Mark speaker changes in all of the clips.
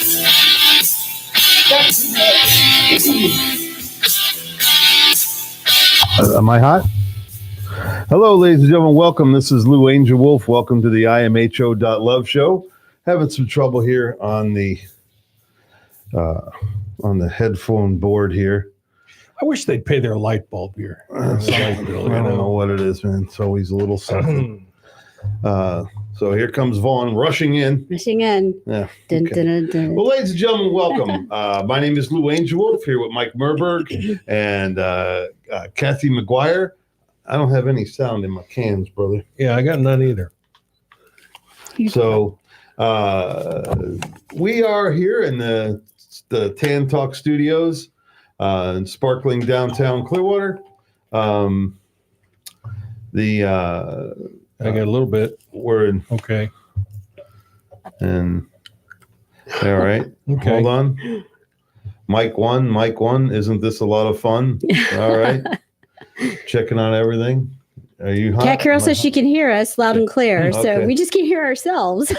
Speaker 1: Am I hot? Hello, ladies and gentlemen. Welcome. This is Lou Angelwolf. Welcome to the imho.love show. Having some trouble here on the headphone board here.
Speaker 2: I wish they'd pay their light bulb here.
Speaker 1: I don't know what it is, man. It's always a little something. So here comes Vaughn rushing in. Yeah.
Speaker 3: Dun,
Speaker 1: Okay.
Speaker 3: dun, dun, dun.
Speaker 1: Well, ladies and gentlemen, welcome. My name is Lou Angelwolf here with Mike Murburg and Kathy McGuire. I don't have any sound in my cans, brother.
Speaker 2: Yeah, I got none either.
Speaker 1: So we are here in the Tan Talk Studios in sparkling downtown Clearwater.
Speaker 2: I got a little bit.
Speaker 1: We're in.
Speaker 2: Okay.
Speaker 1: And all right.
Speaker 2: Okay.
Speaker 1: Hold on. Mic one. Isn't this a lot of fun? All right. Checking on everything. Are you hot?
Speaker 3: Cat Carol says she can hear us loud and clear, so
Speaker 1: Okay.
Speaker 3: we just can't hear ourselves.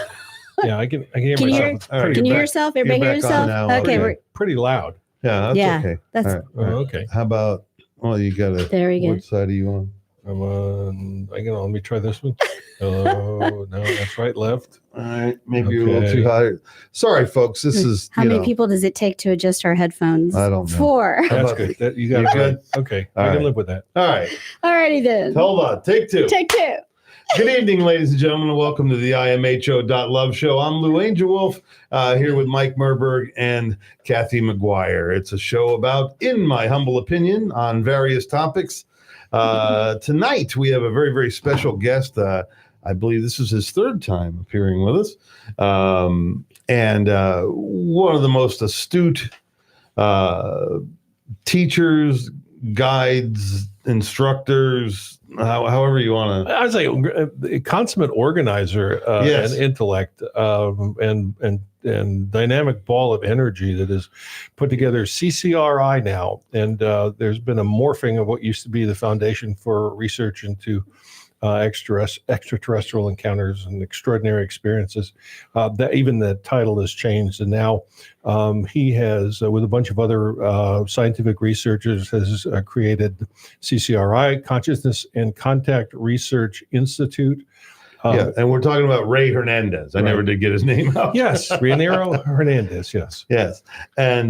Speaker 2: Yeah, I can hear
Speaker 3: Can you hear-
Speaker 2: myself.
Speaker 1: All right.
Speaker 3: Can you hear yourself? Everybody hear
Speaker 1: back on
Speaker 3: yourself?
Speaker 1: now.
Speaker 3: Okay,
Speaker 1: Okay.
Speaker 3: we're
Speaker 2: Pretty loud.
Speaker 1: Yeah, that's
Speaker 3: Yeah,
Speaker 1: okay.
Speaker 3: that's-
Speaker 1: all right.
Speaker 2: Oh, okay.
Speaker 1: How about? Well, you got to.
Speaker 3: there we go.
Speaker 1: What side are you on?
Speaker 2: I'm on. Let me try this one. Hello. No, that's right. Left.
Speaker 1: All right, maybe you're a little
Speaker 2: Okay.
Speaker 1: too high. Sorry, folks. This is
Speaker 3: How many people does it take to adjust our headphones?
Speaker 1: I don't know.
Speaker 3: 4.
Speaker 1: How
Speaker 2: That's
Speaker 1: about
Speaker 2: good. You got
Speaker 1: You
Speaker 2: it.
Speaker 1: good?
Speaker 2: Okay.
Speaker 1: All
Speaker 2: I can
Speaker 1: right.
Speaker 2: live with that.
Speaker 1: All right.
Speaker 3: Alrighty then.
Speaker 1: Hold on. Take two.
Speaker 3: Take 2.
Speaker 1: Good evening, ladies and gentlemen, and welcome to the imho.love show. I'm Lou Angelwolf here with Mike Murburg and Kathy McGuire. It's a show about, in my humble opinion, on various topics. Tonight, we have a very, very special guest. I believe this is his 3rd time appearing with us. And one of the most astute teachers, guides, instructors, however you want to.
Speaker 2: I was a consummate organizer
Speaker 1: Yes.
Speaker 2: and intellect and dynamic ball of energy that has put together CCRI now. And there's been a morphing of what used to be the foundation for research into extraterrestrial encounters and extraordinary experiences. That even the title has changed, and now he has, with a bunch of other scientific researchers, has created CCRI, Consciousness and Contact Research Institute.
Speaker 1: Yeah, and we're talking about Rey Hernandez. I never did get his name out.
Speaker 2: Yes, Rey Hernandez. Yes.
Speaker 1: Yes, and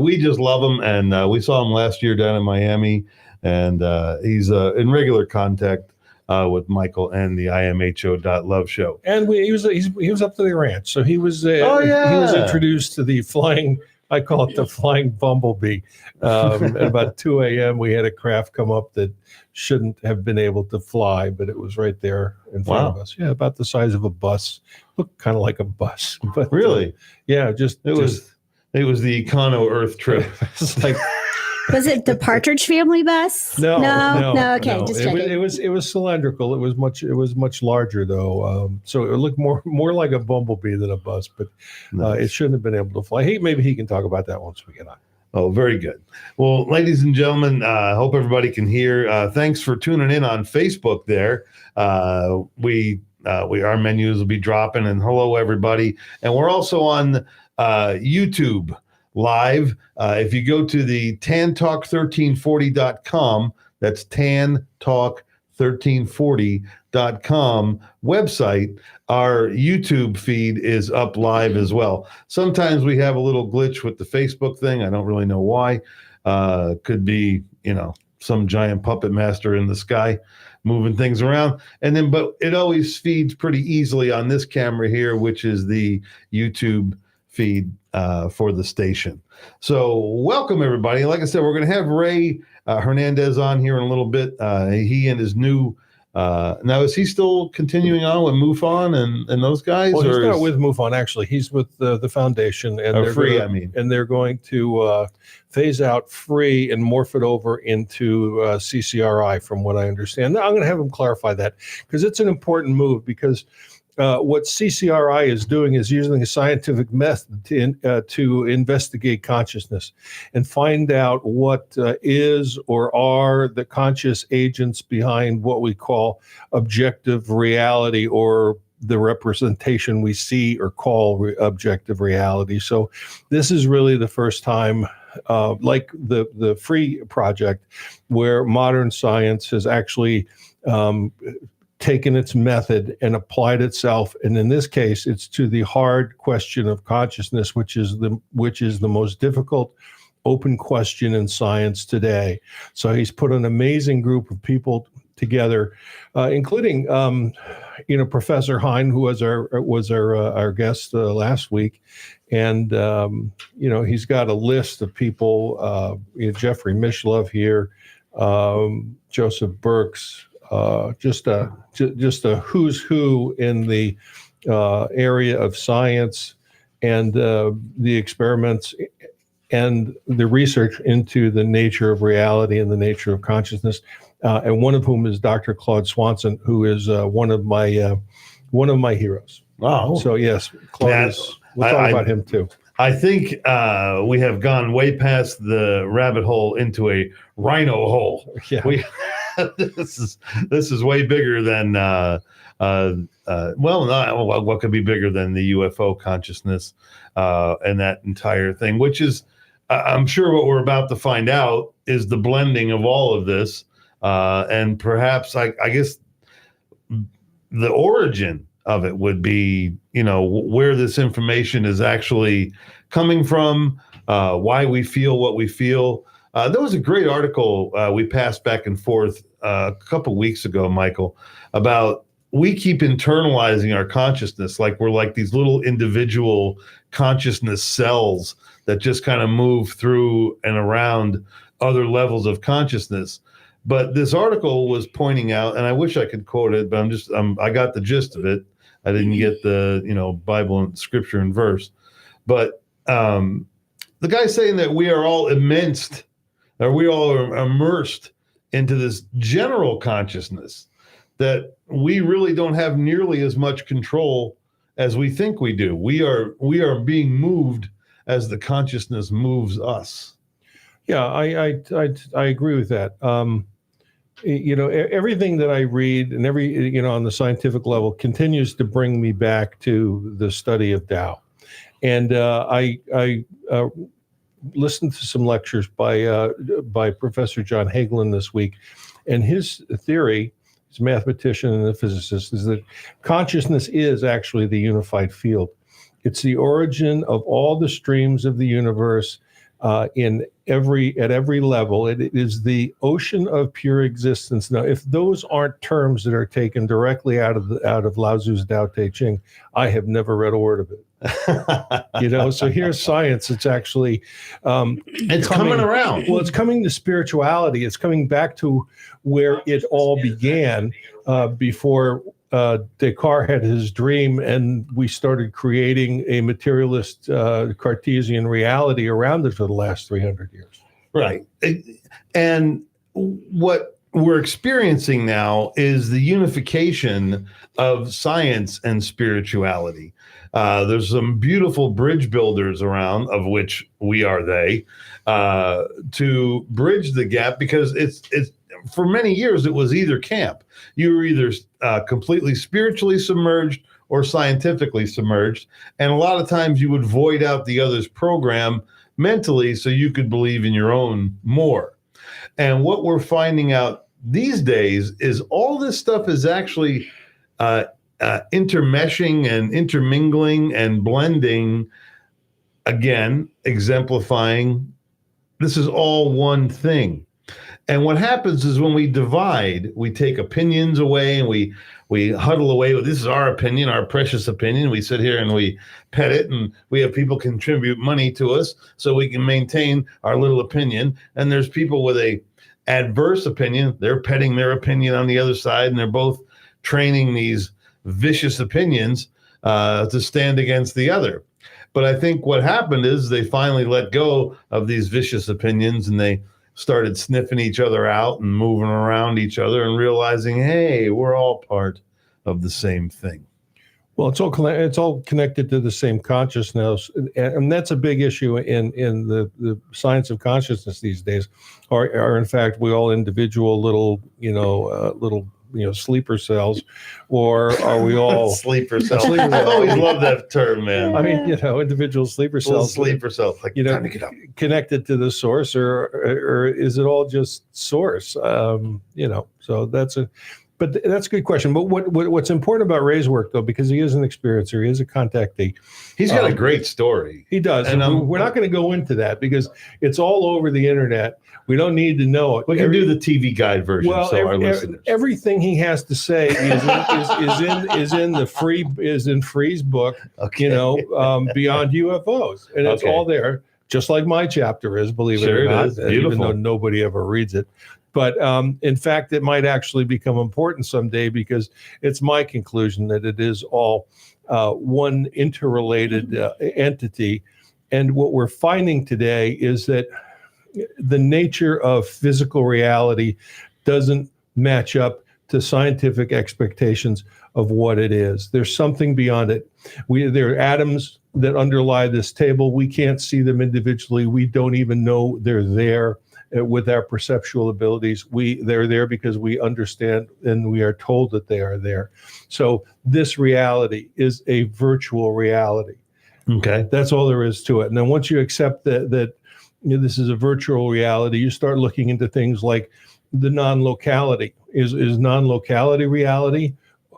Speaker 1: we just love him, and we saw him last year down in Miami, and he's in regular contact with Michael and the imho.love show.
Speaker 2: And he was up to the ranch, so he was he
Speaker 1: yeah.
Speaker 2: was introduced to the flying. I call it the flying bumblebee. At about 2 a.m., we had a craft come up that shouldn't have been able to fly, but it was right there in front of us. Yeah, about the size of a bus. Looked kind of like a bus, but
Speaker 1: Really?
Speaker 2: yeah,
Speaker 1: It was the Econo Earth trip.
Speaker 2: it's like
Speaker 3: Was it the Partridge Family bus?
Speaker 2: no.
Speaker 3: Okay, just checking.
Speaker 2: It was cylindrical. It was much larger though, so it looked more like a bumblebee than a bus. But it shouldn't have been able to fly. Maybe he can talk about that once we get on.
Speaker 1: Oh, very good. Well, ladies and gentlemen, I hope everybody can hear. Thanks for tuning in on Facebook there. Our menus will be dropping, and hello, everybody. And we're also on YouTube live. If you go to the tantalk1340.com, that's tantalk1340.com website, our YouTube feed is up live as well. Sometimes we have a little glitch with the Facebook thing. I don't really know why. Could be, some giant puppet master in the sky moving things around. But it always feeds pretty easily on this camera here, which is the YouTube feed for the station. So welcome, everybody. Like I said, we're going to have Rey Hernandez on here in a little bit. He and his new now, is he still continuing on with MUFON and those guys?
Speaker 2: Well, he's
Speaker 1: or
Speaker 2: not with MUFON, actually. He's with the foundation. And they're
Speaker 1: free,
Speaker 2: and they're going to phase out free and morph it over into CCRI, from what I understand. Now, I'm going to have him clarify that, because it's an important move, because what CCRI is doing is using a scientific method to investigate consciousness and find out what is or are the conscious agents behind what we call objective reality, or the representation we see or call objective reality. So this is really the first time, like the Free Project, where modern science has actually taken its method and applied itself, and in this case, it's to the hard question of consciousness, which is the most difficult open question in science today. So he's put an amazing group of people together, including Professor Hine, who was our guest last week, and he's got a list of people. Jeffrey Mishlove here, Joseph Burks. Just a who's who in the area of science and the experiments and the research into the nature of reality and the nature of consciousness, and one of whom is Dr. Claude Swanson, who is one of my heroes.
Speaker 1: Wow!
Speaker 2: So yes, Claude. We'll talk about him too.
Speaker 1: I think we have gone way past the rabbit hole into a rhino hole.
Speaker 2: Yeah.
Speaker 1: This is way bigger than what could be bigger than the UFO consciousness and that entire thing, which is I'm sure what we're about to find out is the blending of all of this, and perhaps I guess the origin of it would be where this information is actually coming from, why we feel what we feel. There was a great article we passed back and forth a couple weeks ago, Michael, about we keep internalizing our consciousness like we're like these little individual consciousness cells that just kind of move through and around other levels of consciousness. But this article was pointing out, and I wish I could quote it, but I got the gist of it. I didn't get the Bible and scripture and verse, but the guy's saying that we are all immersed into this general consciousness that we really don't have nearly as much control as we think we do. We are being moved as the consciousness moves us.
Speaker 2: Yeah, I agree with that. Everything that I read and on the scientific level continues to bring me back to the study of Tao. And I listened to some lectures by Professor John Hagelin this week, and his theory, he's a mathematician and a physicist, is that consciousness is actually the unified field. It's the origin of all the streams of the universe at every level. It is the ocean of pure existence. Now, if those aren't terms that are taken directly out of Lao Tzu's Tao Te Ching, I have never read a word of it. So here's science. It's actually
Speaker 1: it's coming around.
Speaker 2: Well, it's coming to spirituality. It's coming back to where it all began before Descartes had his dream, and we started creating a materialist Cartesian reality around it for the last 300 years.
Speaker 1: Right. And what we're experiencing now is the unification of science and spirituality. There's some beautiful bridge builders around, of which we are they, to bridge the gap, because it's for many years it was either camp. You were either completely spiritually submerged or scientifically submerged, and a lot of times you would void out the other's program mentally so you could believe in your own more. And what we're finding out these days is all this stuff is actually intermeshing and intermingling and blending, again, exemplifying this is all one thing. And what happens is when we divide, we take opinions away and we huddle away with, this is our opinion, our precious opinion. We sit here and we pet it, and we have people contribute money to us so we can maintain our little opinion. And there's people with a adverse opinion. They're petting their opinion on the other side, and they're both training these vicious opinions to stand against the other. But I think what happened is they finally let go of these vicious opinions, and they started sniffing each other out and moving around each other and realizing, hey, we're all part of the same thing.
Speaker 2: Well, it's all connected to the same consciousness, and that's a big issue in the science of consciousness these days. Are in fact we all individual little sleeper cells, or are we all
Speaker 1: sleeper cells?
Speaker 2: Sleeper
Speaker 1: I
Speaker 2: cells.
Speaker 1: always love that term, man.
Speaker 2: I mean, individual sleeper
Speaker 1: Little
Speaker 2: cells,
Speaker 1: sleeper cells, like time to get up.
Speaker 2: connected to the source, or is it all just source? So that's a good question. But what's important about Ray's work, though, because he is an experiencer, he is a contactee.
Speaker 1: He's got a great story.
Speaker 2: He does,
Speaker 1: And
Speaker 2: and we're not going to go into that because it's all over the internet. We don't need to know it.
Speaker 1: We can do the TV guide version.
Speaker 2: Well,
Speaker 1: our listeners.
Speaker 2: everything he has to say is in Free's book.
Speaker 1: Okay.
Speaker 2: Beyond UFOs, and it's all there, just like my chapter is. Believe it or not, even though nobody ever reads it. But in fact, it might actually become important someday because it's my conclusion that it is all one interrelated entity. And what we're finding today is that the nature of physical reality doesn't match up to scientific expectations of what it is. There's something beyond it. There are atoms that underlie this table. We can't see them individually. We don't even know they're there with our perceptual abilities. They're there because we understand and we are told that they are there. So this reality is a virtual reality.
Speaker 1: Okay.
Speaker 2: That's all there is to it. And then once you accept that this is a virtual reality, you start looking into things like the non-locality. Is non-locality reality?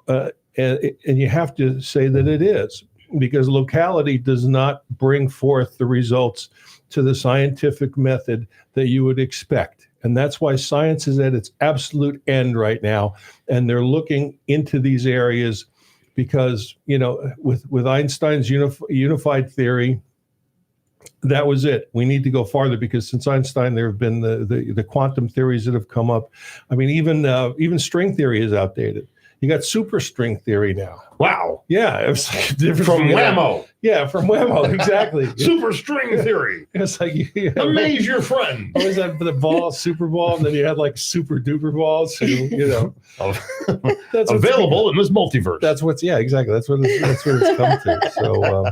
Speaker 2: And you have to say that it is, because locality does not bring forth the results to the scientific method that you would expect. And that's why science is at its absolute end right now. And they're looking into these areas because, with Einstein's unified theory, that was it. We need to go farther because since Einstein, there have been the quantum theories that have come up. I mean, even string theory is outdated. You got superstring theory now.
Speaker 1: Wow.
Speaker 2: Yeah, it was like different
Speaker 1: From Whammo.
Speaker 2: Yeah, from Whammo, exactly.
Speaker 1: Superstring theory.
Speaker 2: It's like
Speaker 1: Amaze your friend.
Speaker 2: What was that? The ball, Super Ball, and then you had like super duper balls. That's
Speaker 1: available in this multiverse.
Speaker 2: That's exactly. That's what it's come to. So,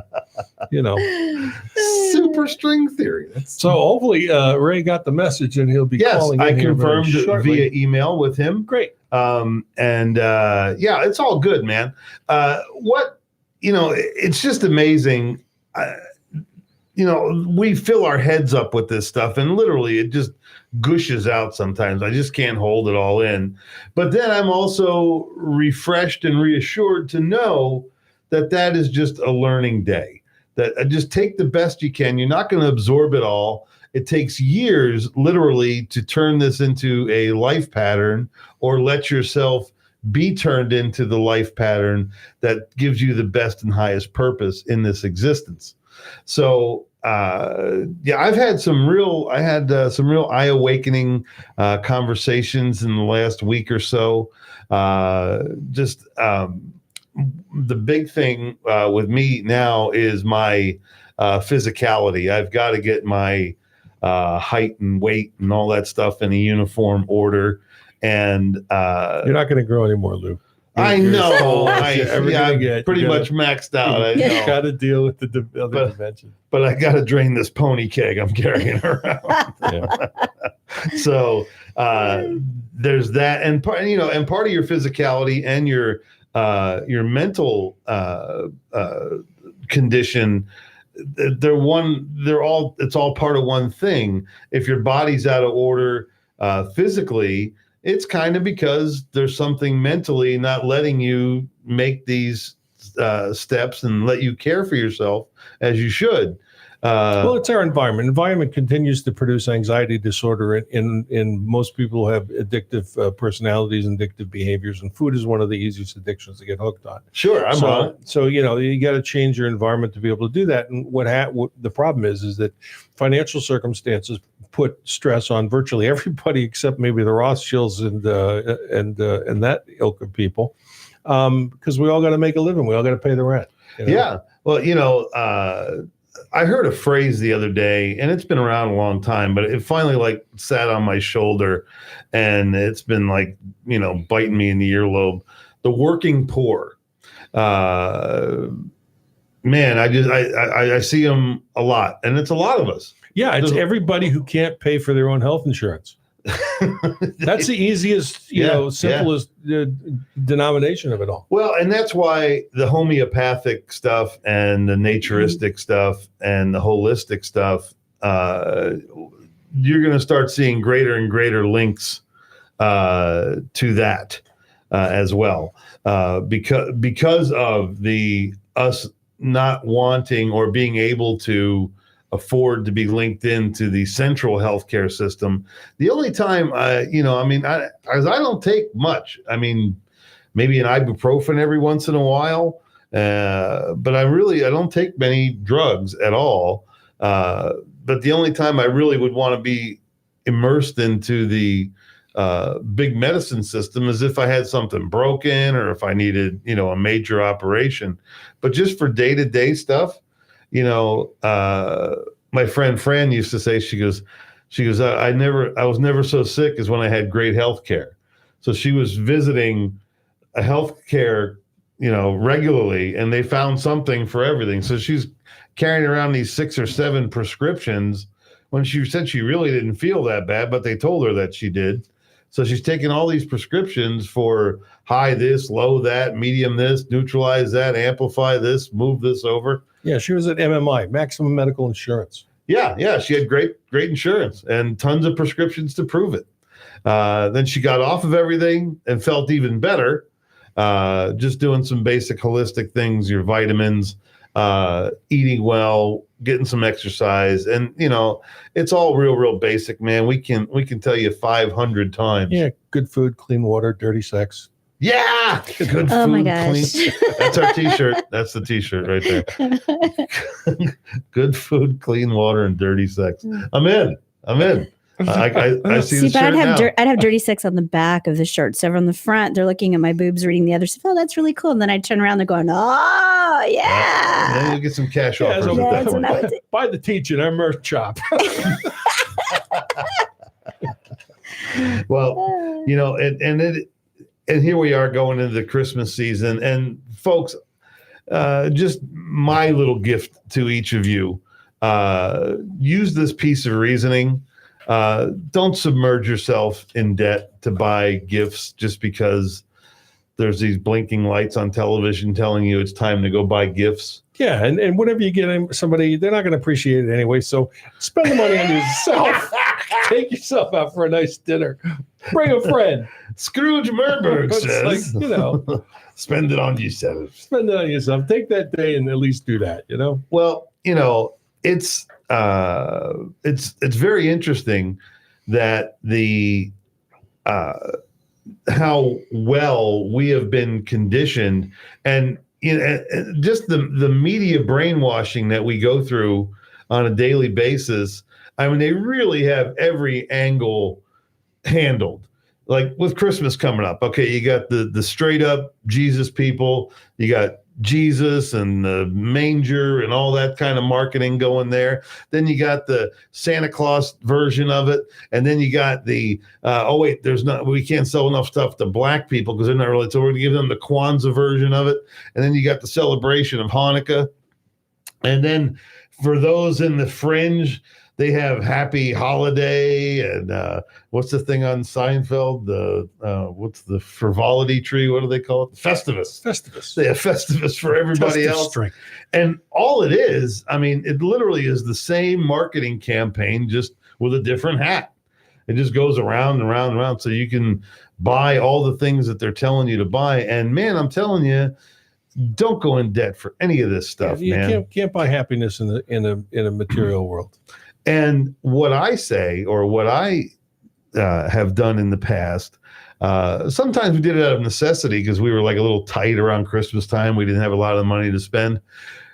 Speaker 1: superstring theory.
Speaker 2: So hopefully Ray got the message and he'll be calling.
Speaker 1: Yes, I
Speaker 2: in here
Speaker 1: confirmed via email with him.
Speaker 2: Great.
Speaker 1: It's all good, man. It's just amazing. We fill our heads up with this stuff and literally it just gushes out sometimes. I just can't hold it all in. But then I'm also refreshed and reassured to know that is just a learning day. That just take the best you can. You're not going to absorb it all. It takes years, literally, to turn this into a life pattern or let yourself be turned into the life pattern that gives you the best and highest purpose in this existence. So, I've had some real eye-awakening conversations in the last week or so. The big thing with me now is my physicality. I've got to get my height and weight and all that stuff in a uniform order. And
Speaker 2: you're not going to grow anymore, Lou.
Speaker 1: I know.
Speaker 2: I'm
Speaker 1: pretty much maxed out. I know.
Speaker 2: You got to deal with the other dimension.
Speaker 1: But I got to drain this pony keg I'm carrying around. So there's that, and part of your physicality and your mental condition. It's all part of one thing. If your body's out of order physically, it's kind of because there's something mentally not letting you make these steps and let you care for yourself as you should.
Speaker 2: Well, it's our environment. Environment continues to produce anxiety disorder in most people who have addictive personalities and addictive behaviors, and food is one of the easiest addictions to get hooked on.
Speaker 1: Sure, I'm on it.
Speaker 2: So you got to change your environment to be able to do that. And what the problem is that financial circumstances put stress on virtually everybody except maybe the Rothschilds and that ilk of people, because we all got to make a living. We all got to pay the rent.
Speaker 1: Yeah. Well, I heard a phrase the other day, and it's been around a long time, but it finally sat on my shoulder, and it's been biting me in the earlobe. The working poor. Man, I see them a lot, and it's a lot of us.
Speaker 2: Yeah, it's everybody who can't pay for their own health insurance. That's the easiest, simplest denomination of it all.
Speaker 1: Well, and that's why the homeopathic stuff and the naturistic stuff and the holistic stuff, you're going to start seeing greater and greater links to that as well, because of us not wanting or being able to afford to be linked into the central healthcare system. The only time I don't take much. I mean, maybe an ibuprofen every once in a while, but I don't take many drugs at all. But the only time I really would want to be immersed into the big medicine system is if I had something broken or if I needed, a major operation. But just for day-to-day stuff, my friend Fran used to say, she goes, I was never so sick as when I had great health care. So she was visiting a health care, regularly, and they found something for everything. So she's carrying around these 6 or 7 prescriptions when she said she really didn't feel that bad, but they told her that she did. So she's taking all these prescriptions for high this, low that, medium this, neutralize that, amplify this, move this over.
Speaker 2: Yeah, she was at MMI, Maximum Medical Insurance.
Speaker 1: Yeah, she had great insurance and tons of prescriptions to prove it. Then she got off of everything and felt even better, just doing some basic holistic things, your vitamins, eating well, getting some exercise, and it's all real basic, man. We can tell you 500 times.
Speaker 2: Yeah, good food, clean water, dirty sex.
Speaker 1: Yeah, good food,
Speaker 3: Oh my gosh.
Speaker 1: clean. That's our T-shirt. That's the T-shirt right there. Good food, clean water, and dirty sex. I'm in. I see the
Speaker 3: but
Speaker 1: shirt now.
Speaker 3: I'd have dirty sex on the back of the shirt. So on the front, they're looking at my boobs, reading the other stuff. Oh, that's really cool. And then I'd turn around, they're going, oh, yeah.
Speaker 1: And then you get some cash offers
Speaker 2: so
Speaker 1: at that point.
Speaker 2: Buy the teach in our merch shop.
Speaker 1: Well, and here we are going into the Christmas season. And folks, just my little gift to each of you, use this piece of reasoning. Don't submerge yourself in debt to buy gifts just because there's these blinking lights on television telling you it's time to go buy gifts.
Speaker 2: Yeah, and whatever you get somebody, they're not going to appreciate it anyway. So spend the money on yourself. Take yourself out for a nice dinner. Bring a friend.
Speaker 1: Scrooge Murburg says, spend it on yourself.
Speaker 2: Spend it on yourself. Take that day and at least do that.
Speaker 1: Well, it's very interesting that how well we have been conditioned, and just the media brainwashing that we go through on a daily basis. I mean, they really have every angle handled. Like with Christmas coming up, okay, you got the straight up Jesus people, you got Jesus and the manger and all that kind of marketing going there. Then you got the Santa Claus version of it, and then you got the we can't sell enough stuff to black people because they're not really, so we're gonna give them the Kwanzaa version of it. And then you got the celebration of Hanukkah, and then for those in the fringe, they have Happy Holiday and what's the thing on Seinfeld? What's the frivolity tree? What do they call it? Festivus. They have Festivus for everybody else.
Speaker 2: String.
Speaker 1: And all it is, I mean, it literally is the same marketing campaign, just with a different hat. It just goes around and around and around, so you can buy all the things that they're telling you to buy. And man, I'm telling you, don't go in debt for any of this stuff, man.
Speaker 2: You can't buy happiness in a material world.
Speaker 1: And what I say, or what I have done in the past, sometimes we did it out of necessity because we were like a little tight around Christmas time. We didn't have a lot of money to spend.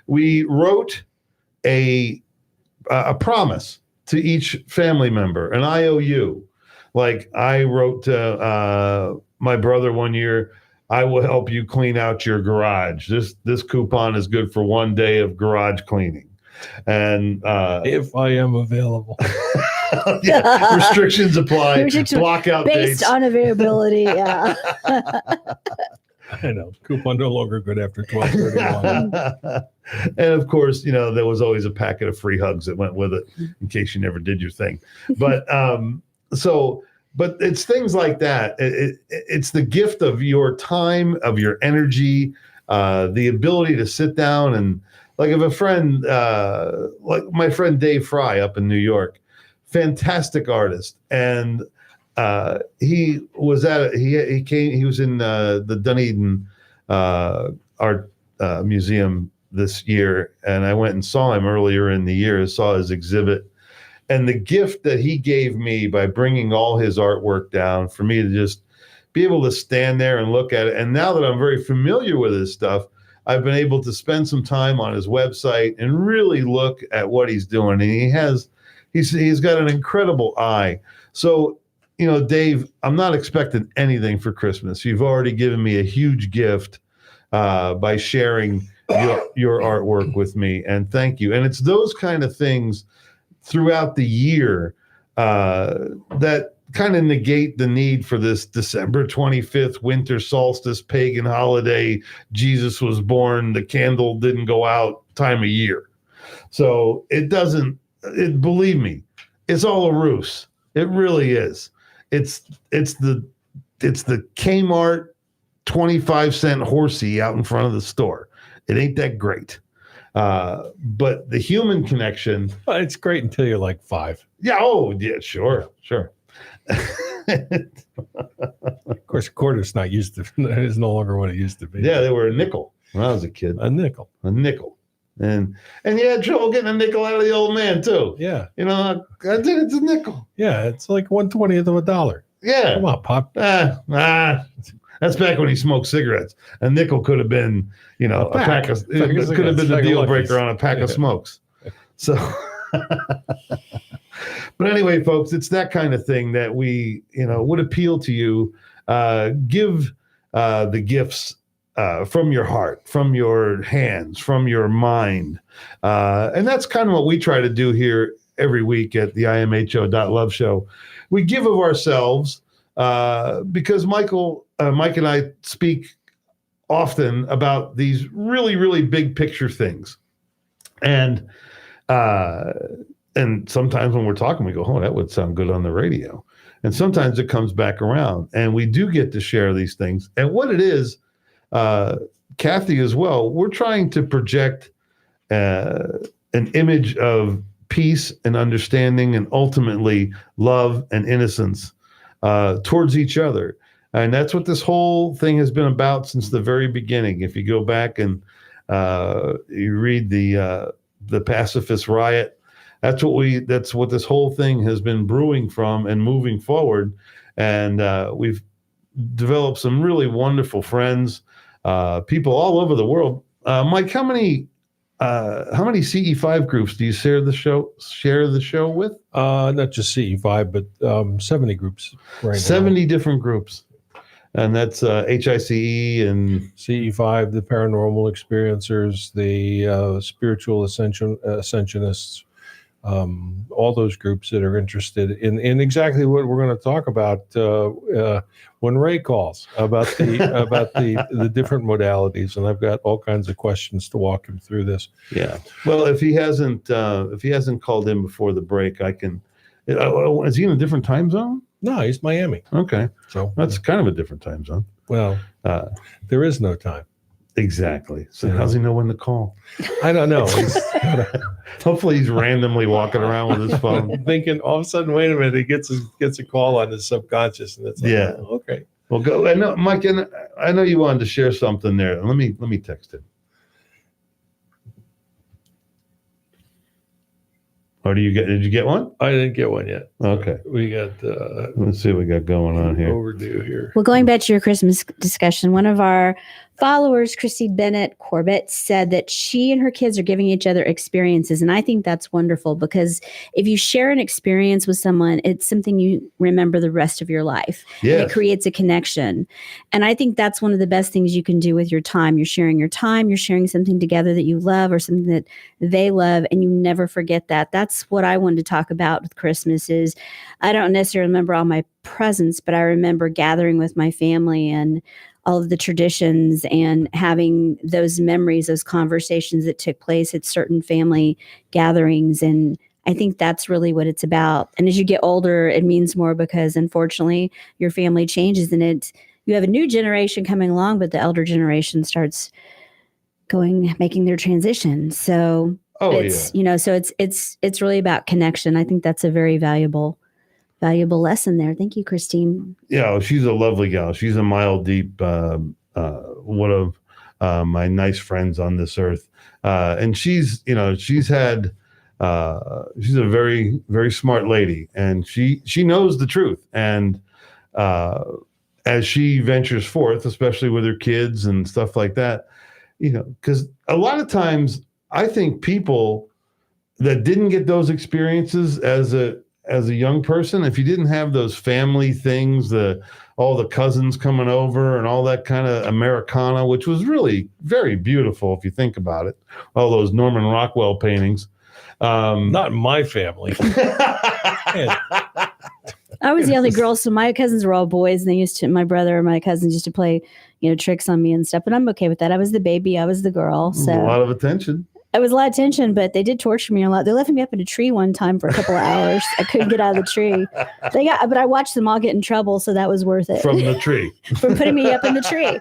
Speaker 1: We wrote a promise to each family member, an IOU. Like I wrote to my brother one year, I will help you clean out your garage. This coupon is good for 1 day of garage cleaning. And
Speaker 2: if I am available.
Speaker 1: Yeah, restrictions apply. Block out
Speaker 3: based
Speaker 1: dates.
Speaker 3: on availability. Yeah.
Speaker 2: I know. Coupon no longer good after 12/31.
Speaker 1: And of course, there was always a packet of free hugs that went with it in case you never did your thing. But so but it's things like that. It's the gift of your time, of your energy, the ability to sit down and, like, if a friend, like my friend Dave Fry up in New York, fantastic artist, and he was in the Dunedin Art Museum this year, and I went and saw him earlier in the year, saw his exhibit, and the gift that he gave me by bringing all his artwork down for me to just be able to stand there and look at it. And now that I'm very familiar with his stuff, I've been able to spend some time on his website and really look at what he's doing. And he's got an incredible eye. So, Dave, I'm not expecting anything for Christmas. You've already given me a huge gift by sharing your artwork with me, and thank you. And it's those kind of things throughout the year that kind of negate the need for this December 25th winter solstice pagan holiday, Jesus was born, the candle didn't go out time of year. So believe me, it's all a ruse. It really is. It's the Kmart 25-cent horsey out in front of the store. It ain't that great. But the human connection.
Speaker 2: Well, it's great until you're like 5.
Speaker 1: Yeah. Oh, yeah. Sure.
Speaker 2: Of course, a quarter is no longer what it used to be.
Speaker 1: Yeah, they were a nickel when I was a kid.
Speaker 2: A nickel.
Speaker 1: And you had trouble getting a nickel out of the old man too.
Speaker 2: Yeah.
Speaker 1: I did it to nickel.
Speaker 2: Yeah, it's like 1/20th of a dollar.
Speaker 1: Yeah.
Speaker 2: Come on, Pop.
Speaker 1: That's back when he smoked cigarettes. A nickel could have been, it could have been the deal breaker on a pack of smokes. So, but anyway, folks, it's that kind of thing that we, would appeal to you. Give the gifts from your heart, from your hands, from your mind. And that's kind of what we try to do here every week at the imho.love show. We give of ourselves because Mike and I speak often about these really, really big picture things. And sometimes when we're talking, we go, oh, that would sound good on the radio. And sometimes it comes back around, and we do get to share these things. And what it is, Kathy as well, we're trying to project an image of peace and understanding and ultimately love and innocence towards each other. And that's what this whole thing has been about since the very beginning. If you go back and you read the pacifist riot, that's what this whole thing has been brewing from and moving forward. And we've developed some really wonderful friends, people all over the world. Mike, how many CE5 groups do you share the show with?
Speaker 2: Not just CE5, but 70 groups right
Speaker 1: 70 different groups. And that's HICE and
Speaker 2: CE5, the paranormal experiencers, the spiritual ascensionists, all those groups that are interested in exactly what we're going to talk about when Ray calls about the different modalities. And I've got all kinds of questions to walk him through this.
Speaker 1: Yeah. Well, if he hasn't called in before the break, I can. Is he in a different time zone?
Speaker 2: No, he's Miami.
Speaker 1: Okay.
Speaker 2: So
Speaker 1: that's kind of a different time zone.
Speaker 2: Well, there is no time.
Speaker 1: Exactly. So how's he know when to call?
Speaker 2: I don't know.
Speaker 1: Hopefully he's randomly walking around with his phone.
Speaker 2: Thinking all of a sudden, wait a minute, he gets a call on his subconscious, and it's like,
Speaker 1: yeah.
Speaker 2: Oh, okay.
Speaker 1: Well, go. I know, Mike, and I know you wanted to share something there. Let me text him. Or did you get one?
Speaker 2: I didn't get one yet.
Speaker 1: Okay.
Speaker 2: We got
Speaker 1: let's see what we got going on here.
Speaker 2: Overdue here.
Speaker 3: Well, going back to your Christmas discussion, one of our followers, Chrissy Bennett Corbett, said that she and her kids are giving each other experiences. And I think that's wonderful, because if you share an experience with someone, it's something you remember the rest of your life.
Speaker 1: Yes.
Speaker 3: And it creates a connection. And I think that's one of the best things you can do with your time. You're sharing your time, you're sharing something together that you love or something that they love, and you never forget that. That's what I wanted to talk about with Christmas is I don't necessarily remember all my presents, but I remember gathering with my family and all of the traditions and having those memories, those conversations that took place at certain family gatherings. And I think that's really what it's about. And as you get older, it means more because unfortunately your family changes and you have a new generation coming along, but the elder generation starts making their transition. So so it's really about connection. I think that's a very valuable lesson there. Thank you, Christine.
Speaker 1: Yeah, she's a lovely gal. She's a mile deep, one of my nice friends on this earth. And she's a very, very smart lady, and she knows the truth. And as she ventures forth, especially with her kids and stuff like that, because a lot of times I think people that didn't get those experiences as a young person, if you didn't have those family things, all the cousins coming over and all that kind of Americana, which was really very beautiful if you think about it, all those Norman Rockwell paintings.
Speaker 2: Not in my family.
Speaker 3: I was the only girl, so my cousins were all boys, and my brother and my cousins used to play, tricks on me and stuff. But I'm okay with that. I was the baby, I was the girl. So
Speaker 1: a lot of attention.
Speaker 3: It was a lot of tension, but they did torture me a lot. They left me up in a tree one time for a couple of hours. I couldn't get out of the tree. But I watched them all get in trouble, so that was worth it.
Speaker 1: From the tree.
Speaker 3: From putting me up in the tree.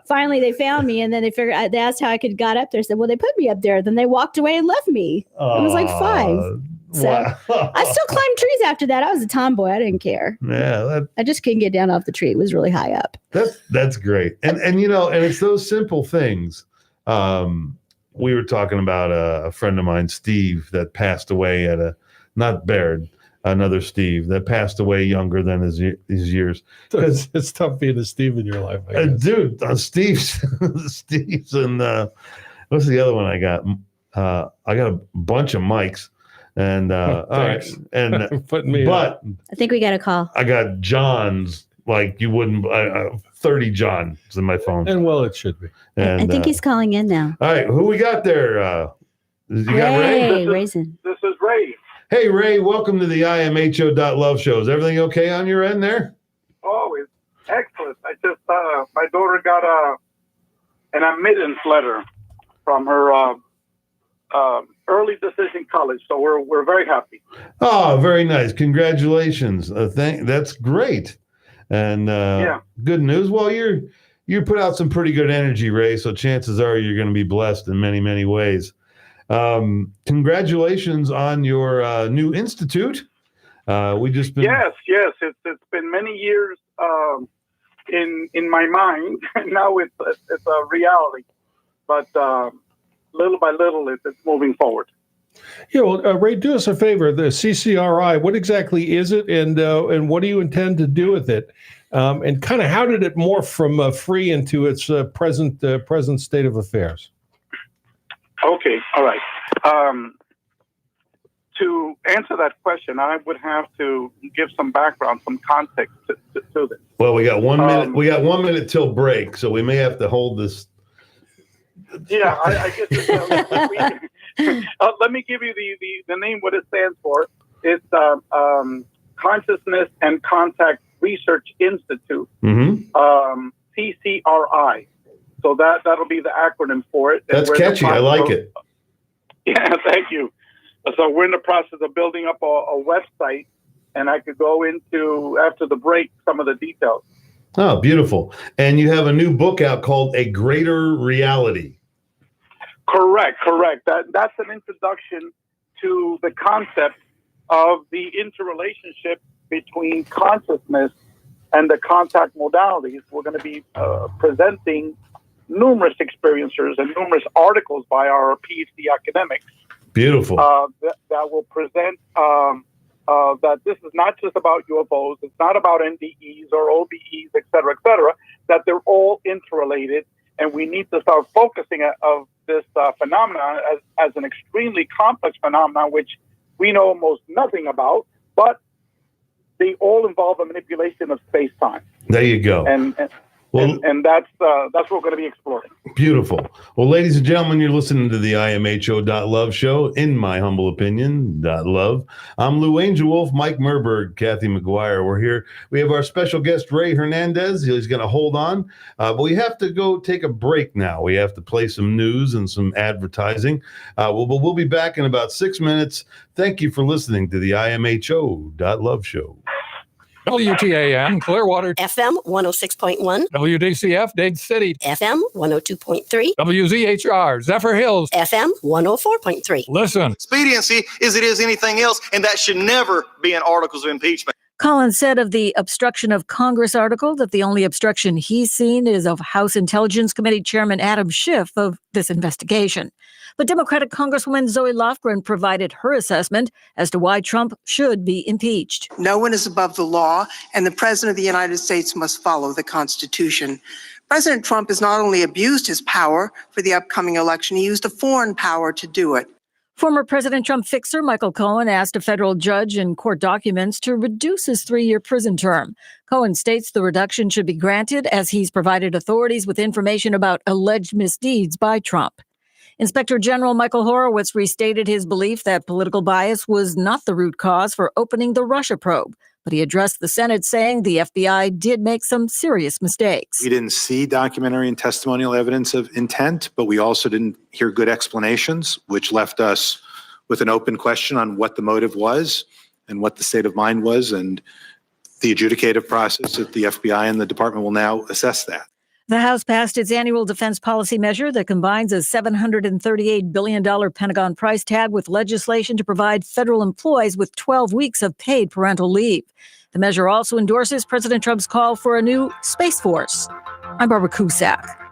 Speaker 3: Finally, they found me, and then they asked how I could got up there. I said, well, they put me up there. Then they walked away and left me. I was like 5. So
Speaker 1: wow.
Speaker 3: I still climbed trees after that. I was a tomboy. I didn't care.
Speaker 1: Yeah,
Speaker 3: I just couldn't get down off the tree. It was really high up.
Speaker 1: That's great. And and it's those simple things. We were talking about a friend of mine, Steve, that passed away not Baird, another Steve that passed away younger than his years.
Speaker 2: It's tough being a Steve in your life.
Speaker 1: Dude, Steve's and what's the other one I got? I got a bunch of mics. And all right, and but
Speaker 3: I think we got a call.
Speaker 1: I got John's like you wouldn't 30 Johns in my phone.
Speaker 2: And well, it should be.
Speaker 1: And
Speaker 3: I think he's calling in now.
Speaker 1: All right, who we got there? You got Ray?
Speaker 3: Raisin.
Speaker 4: This is Ray.
Speaker 1: Hey Ray, welcome to the imho.love show. Is everything okay on your end there?
Speaker 4: Oh, it's excellent. I just my daughter got an admittance letter from her early decision college, so we're very happy.
Speaker 1: Oh, very nice. Congratulations. That's great. And good news. Well, you put out some pretty good energy, Ray, so chances are you're going to be blessed in many, many ways. Congratulations on your new institute. We just been
Speaker 4: Yes, it's been many years in my mind. Now it's a reality, but little by little, it's moving forward.
Speaker 2: Ray, do us a favor. The CCRI, what exactly is it, and what do you intend to do with it? And kind of how did it morph from free into its present state of affairs?
Speaker 4: Okay, all right. To answer that question, I would have to give some background, some context to this.
Speaker 1: Well, we got 1 minute. We got 1 minute till break, so we may have to hold this.
Speaker 4: Yeah, I guess. Let me give you the name, what it stands for. It's Consciousness and Contact Research Institute, CCRI. So that'll be the acronym for it.
Speaker 1: That's catchy. I like it.
Speaker 4: Yeah, thank you. So we're in the process of building up a website, and I could go into, after the break, some of the details.
Speaker 1: Oh, beautiful. And you have a new book out called A Greater Reality.
Speaker 4: Correct. That's an introduction to the concept of the interrelationship between consciousness and the contact modalities. We're going to be presenting numerous experiencers and numerous articles by our PhD academics.
Speaker 1: Beautiful.
Speaker 4: That will present that this is not just about UFOs, it's not about NDEs or OBEs, et cetera, that they're all interrelated, and we need to start focusing of this phenomenon as an extremely complex phenomenon, which we know almost nothing about, but they all involve a manipulation of space-time.
Speaker 1: There you go.
Speaker 4: And
Speaker 1: Well,
Speaker 4: and that's what we're going to be exploring.
Speaker 1: beautiful. Well, ladies and gentlemen, you're listening to the imho.love show, in my humble opinion, .love. I'm Lou Angelwolf, Mike Murburg, Kathy McGuire. We're here. We have our special guest, Rey Hernandez. He's going to hold on, but we have to go take a break now. We have to play some news and some advertising. We'll be back in about 6 minutes. Thank you for listening to the imho.love show.
Speaker 5: WTAN, Clearwater,
Speaker 6: FM 106.1,
Speaker 5: WDCF, Dade City,
Speaker 6: FM 102.3,
Speaker 5: WZHR, Zephyr Hills,
Speaker 6: FM 104.3.
Speaker 5: Listen.
Speaker 7: Expediency is it is anything else, and that should never be in articles of impeachment.
Speaker 8: Collins said of the obstruction of Congress article that the only obstruction he's seen is of House Intelligence Committee Chairman Adam Schiff of this investigation. But Democratic Congresswoman Zoe Lofgren provided her assessment as to why Trump should be impeached.
Speaker 9: No one is above the law, and the President of the United States must follow the Constitution. President Trump has not only abused his power for the upcoming election, he used a foreign power to do it.
Speaker 8: Former President Trump fixer Michael Cohen asked a federal judge in court documents to reduce his 3-year prison term. Cohen states the reduction should be granted as he's provided authorities with information about alleged misdeeds by Trump. Inspector General Michael Horowitz restated his belief that political bias was not the root cause for opening the Russia probe, but he addressed the Senate saying the FBI did make some serious mistakes.
Speaker 10: We didn't see documentary and testimonial evidence of intent, but we also didn't hear good explanations, which left us with an open question on what the motive was and what the state of mind was. And the adjudicative process at the FBI and the department will now assess that.
Speaker 8: The House passed its annual defense policy measure that combines a $738 billion Pentagon price tag with legislation to provide federal employees with 12 weeks of paid parental leave. The measure also endorses President Trump's call for a new Space Force. I'm Barbara Cusack.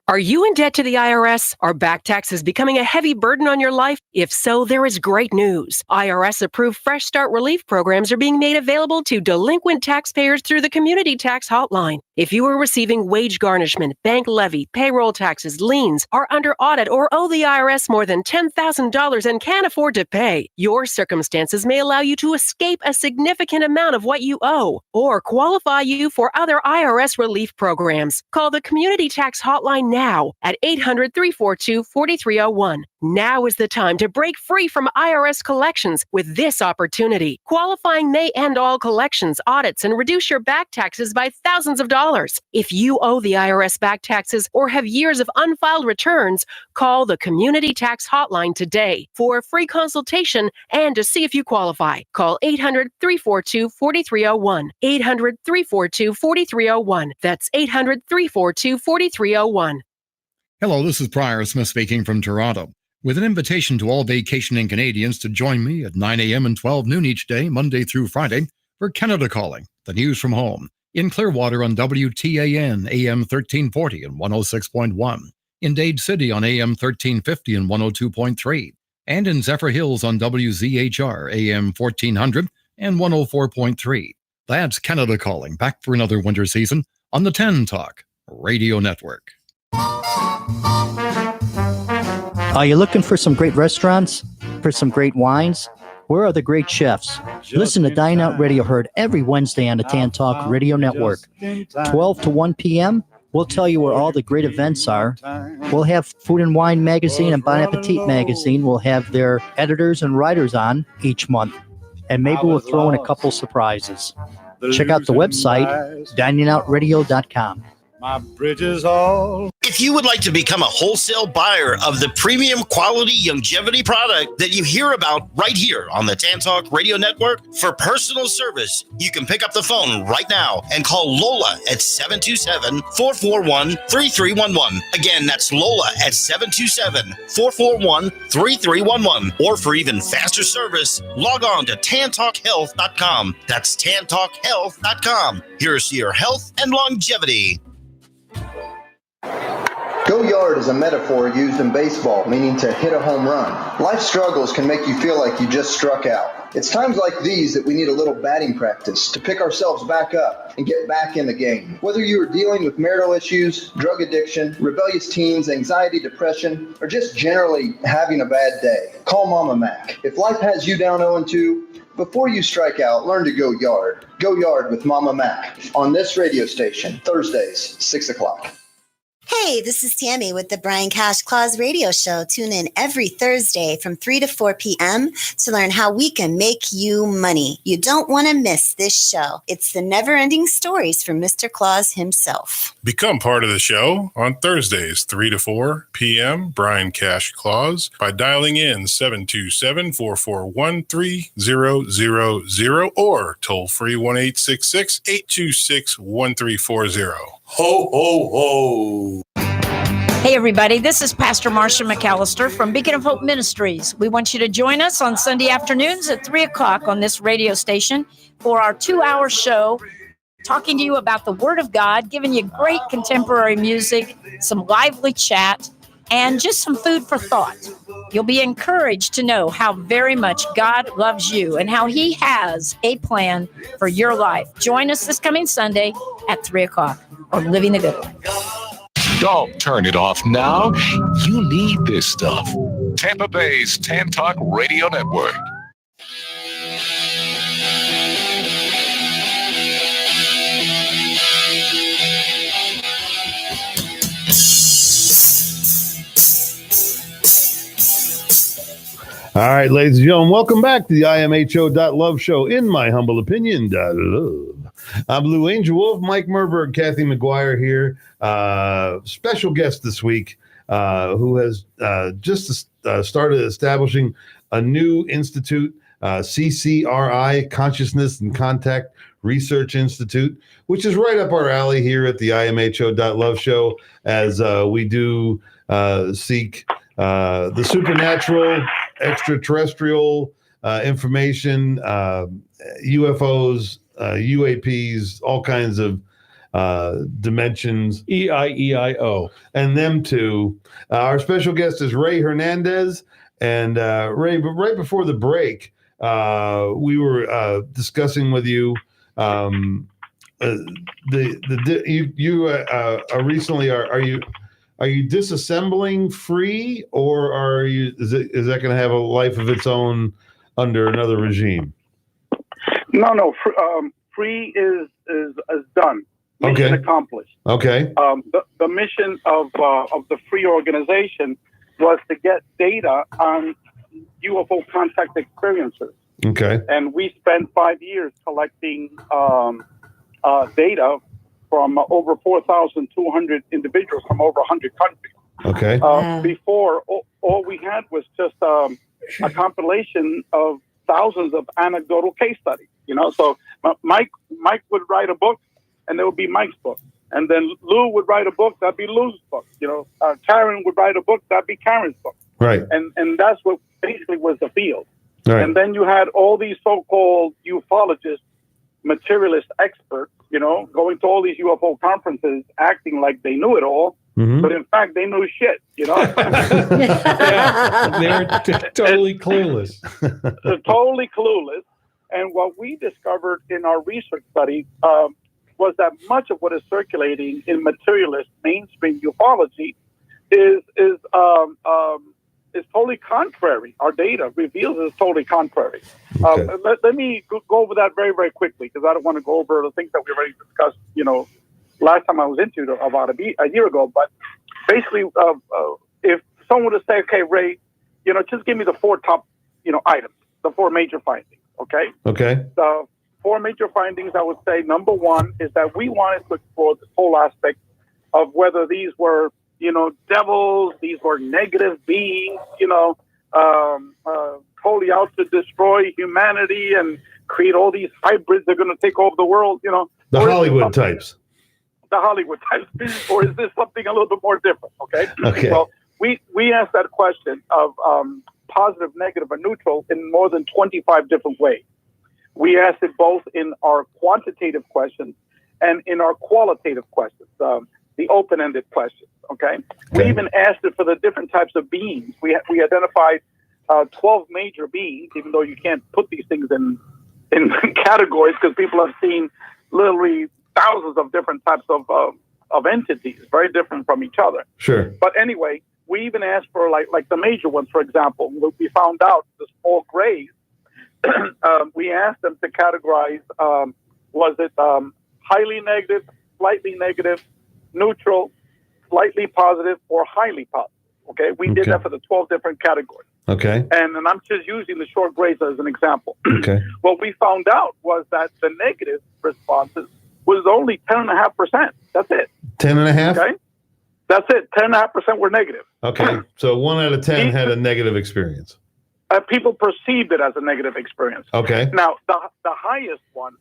Speaker 11: Are you in debt to the IRS? Are back taxes becoming a heavy burden on your life? If so, there is great news. IRS-approved Fresh Start relief programs are being made available to delinquent taxpayers through the Community Tax Hotline. If you are receiving wage garnishment, bank levy, payroll taxes, liens, are under audit, or owe the IRS more than $10,000 and can't afford to pay, your circumstances may allow you to escape a significant amount of what you owe or qualify you for other IRS relief programs. Call the Community Tax Hotline now at 800-342-4301. Now is the time to break free from IRS collections with this opportunity. Qualifying may end all collections, audits, and reduce your back taxes by thousands of dollars. If you owe the IRS back taxes or have years of unfiled returns, call the Community Tax Hotline today for a free consultation and to see if you qualify. Call 800-342-4301. 800-342-4301. That's 800-342-4301.
Speaker 12: Hello, this is Prior Smith speaking from Toronto, with an invitation to all vacationing Canadians to join me at 9 a.m. and 12 noon each day, Monday through Friday, for Canada Calling, the news from home, in Clearwater on WTAN, AM 1340 and 106.1, in Dade City on AM 1350 and 102.3, and in Zephyr Hills on WZHR, AM 1400 and 104.3. That's Canada Calling, back for another winter season on the 10 Talk Radio Network.
Speaker 13: Are you looking for some great restaurants? For some great wines? Where are the great chefs? Listen to Dine Out Radio, heard every Wednesday on the Tan Talk Radio Network. 12 to 1 p.m., we'll tell you where all the great events are. We'll have Food and Wine Magazine and Bon Appetit Magazine. We'll have their editors and writers on each month. And maybe we'll throw in a couple surprises. Check out the website, diningoutradio.com.
Speaker 14: My bridges all. If you would like to become a wholesale buyer of the premium quality longevity product that you hear about right here on the Tan Talk Radio Network, for personal service, you can pick up the phone right now and call Lola at 727-441-3311. Again, that's Lola at 727-441-3311. Or for even faster service, log on to tantalkhealth.com. That's tantalkhealth.com. Here's to your health and longevity.
Speaker 15: Go yard is a metaphor used in baseball, meaning to hit a home run. Life struggles can make you feel like you just struck out. It's times like these that we need a little batting practice to pick ourselves back up and get back in the game. Whether you are dealing with marital issues, drug addiction, rebellious teens, anxiety, depression, or just generally having a bad day, call Mama Mac. If life has you down 0-2, Before you strike out, learn to go yard. Go yard with Mama Mac on this radio station, Thursdays, 6 o'clock.
Speaker 16: Hey, this is Tammy with the Brian Cash Claus radio show. Tune in every Thursday from 3 to 4 p.m. to learn how we can make you money. You don't want to miss this show. It's the never-ending stories from Mr. Claus himself.
Speaker 17: Become part of the show on Thursdays, 3 to 4 p.m. Brian Cash Claus by dialing in 727-441-3000 or toll free 1-866-826-1340.
Speaker 18: Ho, ho, ho.
Speaker 8: Hey, everybody, this is Pastor Marcia McAllister from Beacon of Hope Ministries. We want you to join us on Sunday afternoons at 3 o'clock on this radio station for our 2-hour show, talking to you about the Word of God, giving you great contemporary music, some lively chat, and just some food for thought. You'll be encouraged to know how very much God loves you and how He has a plan for your life. Join us this coming Sunday at 3 o'clock on Living the Good Life.
Speaker 19: Don't turn it off now. You need this stuff. Tampa Bay's Tan Talk Radio Network.
Speaker 1: All right, ladies and gentlemen, welcome back to the imho.love show. In my humble opinion, love. I'm Blue Angelwolf, Mike Murburg, Kathy McGuire here. Special guest this week who has just started establishing a new institute, CCRI, Consciousness and Contact Research Institute, which is right up our alley here at the imho.love show as we do seek the supernatural, extraterrestrial information, UFOs, UAPs, all kinds of dimensions.
Speaker 2: EIEIO.
Speaker 1: And them too. Our special guest is Rey Hernandez. And Ray, but right before the break, we were discussing with you recently are you disassembling free, or is that going to have a life of its own under another regime?
Speaker 4: No. Free is done. Mission accomplished.
Speaker 1: Okay.
Speaker 4: The mission of the Free organization was to get data on UFO contact experiences.
Speaker 1: Okay.
Speaker 4: And we spent 5 years collecting data from over 4,200 individuals from over 100 countries.
Speaker 1: Okay.
Speaker 4: Before, all we had was just a compilation of thousands of anecdotal case studies. So Mike would write a book, and there would be Mike's book. And then Lou would write a book, that'd be Lou's book. Karen would write a book, that'd be Karen's book.
Speaker 1: Right.
Speaker 4: And that's what basically was the field.
Speaker 1: Right.
Speaker 4: And then you had all these so-called ufologists, materialist experts, going to all these UFO conferences, acting like they knew it all, but in fact they knew shit.
Speaker 2: Yeah, they're totally clueless.
Speaker 4: They're totally clueless. And what we discovered in our research study was that much of what is circulating in materialist mainstream ufology is totally contrary. Our data reveals it's totally contrary.
Speaker 1: Okay.
Speaker 4: Let me go over that very, very quickly, because I don't want to go over the things that we already discussed, last time I was into it about a year ago. But basically, if someone would say, okay, Ray, just give me the 4 top, items, the 4 major findings, okay?
Speaker 1: Okay.
Speaker 4: The 4 major findings, I would say, number 1 is that we wanted to explore this whole aspect of whether these were, devils, these were negative beings, totally out to destroy humanity and create all these hybrids that are going to take over the world,
Speaker 1: The Hollywood types.
Speaker 4: The Hollywood types. Or is this something a little bit more different? Okay.
Speaker 1: Okay.
Speaker 4: Well, we asked that question of positive, negative, or neutral in more than 25 different ways. We asked it both in our quantitative questions and in our qualitative questions, the open-ended questions. Okay. We even asked it for the different types of beings. We identified 12 major beings, even though you can't put these things in categories, because people have seen literally thousands of different types of entities, very different from each other.
Speaker 1: Sure.
Speaker 4: But anyway, we even asked for like the major ones. For example, we found out the small grays we asked them to categorize, was it highly negative, slightly negative, neutral, slightly positive, or highly positive? Okay, we did that for the 12 different categories.
Speaker 1: Okay.
Speaker 4: And I'm just using the short grades as an example.
Speaker 1: Okay.
Speaker 4: What we found out was that the negative responses was only 10.5%. That's it.
Speaker 1: 10.5?
Speaker 4: Okay. That's it. 10.5% were negative.
Speaker 1: Okay. So 1 out of 10 had a negative experience.
Speaker 4: People perceived it as a negative experience.
Speaker 1: Okay.
Speaker 4: Now, the highest one,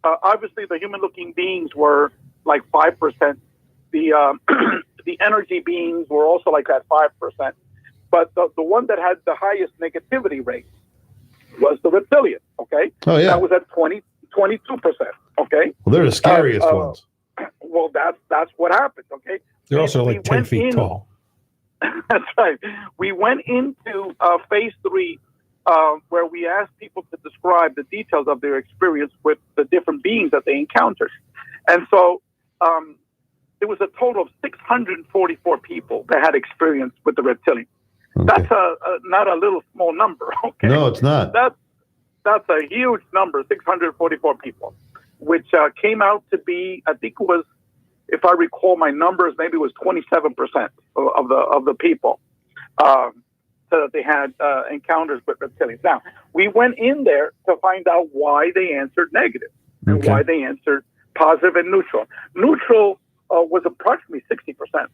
Speaker 4: obviously the human-looking beings were like 5%. The the energy beings were also like at 5%. But the one that had the highest negativity rate was the reptilian. Okay.
Speaker 1: Oh, yeah.
Speaker 4: That was at 22%. Okay.
Speaker 1: Well, they're the scariest ones.
Speaker 4: Well, that's what happened. Okay.
Speaker 2: They're also like 10 feet tall.
Speaker 4: That's right. We went into phase 3, where we asked people to describe the details of their experience with the different beings that they encountered. And so there was a total of 644 people that had experience with the reptilian.
Speaker 1: Okay.
Speaker 4: That's not a little small number. Okay.
Speaker 1: No, it's not.
Speaker 4: That's a huge number, 644 people, which came out to be, I think it was, if I recall my numbers, maybe it was 27% of the people so that they had encounters with reptilians. Now, we went in there to find out why they answered negative and why they answered positive and neutral. Neutral was approximately 60%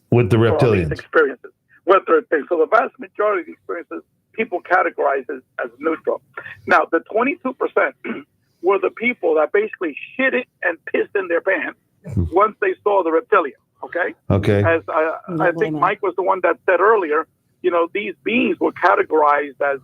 Speaker 1: with the reptilians
Speaker 4: experiences. With the reptilians. So the vast majority of the experiences people categorize as neutral. Now, the 22% were the people that basically shitted and pissed in their pants once they saw the reptilian. Okay.
Speaker 1: Okay.
Speaker 4: As I think Mike was the one that said earlier, these beings were categorized as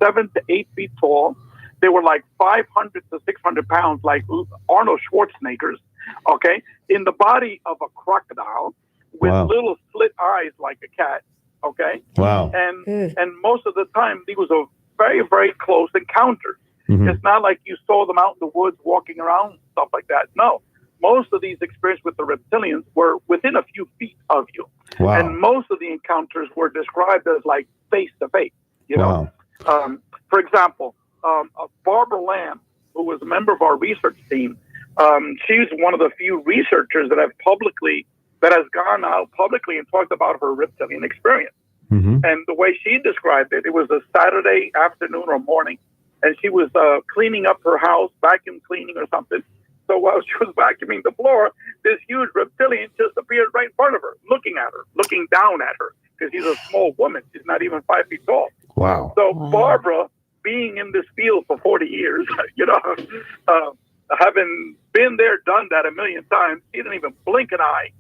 Speaker 4: 7 to 8 feet tall. They were like 500 to 600 pounds, like Arnold Schwarzenegger's. Okay, in the body of a crocodile with little slit eyes like a cat. Okay.
Speaker 1: Wow.
Speaker 4: And most of the time, these was a very, very close encounter.
Speaker 1: Mm-hmm.
Speaker 4: It's not like you saw them out in the woods walking around, stuff like that. No, most of these experiences with the reptilians were within a few feet of you.
Speaker 1: Wow.
Speaker 4: And most of the encounters were described as like face to face.
Speaker 1: Wow.
Speaker 4: For example, Barbara Lamb, who was a member of our research team, she's one of the few researchers that has gone out publicly and talked about her reptilian experience.
Speaker 1: Mm-hmm.
Speaker 4: And the way she described it, it was a Saturday afternoon or morning, and she was cleaning up her house, vacuum cleaning or something. So while she was vacuuming the floor, this huge reptilian just appeared right in front of her, looking down at her, because she's a small woman. She's not even 5 feet tall.
Speaker 1: Wow.
Speaker 4: So Barbara, being in this field for 40 years, having been there, done that a million times, she didn't even blink an eye,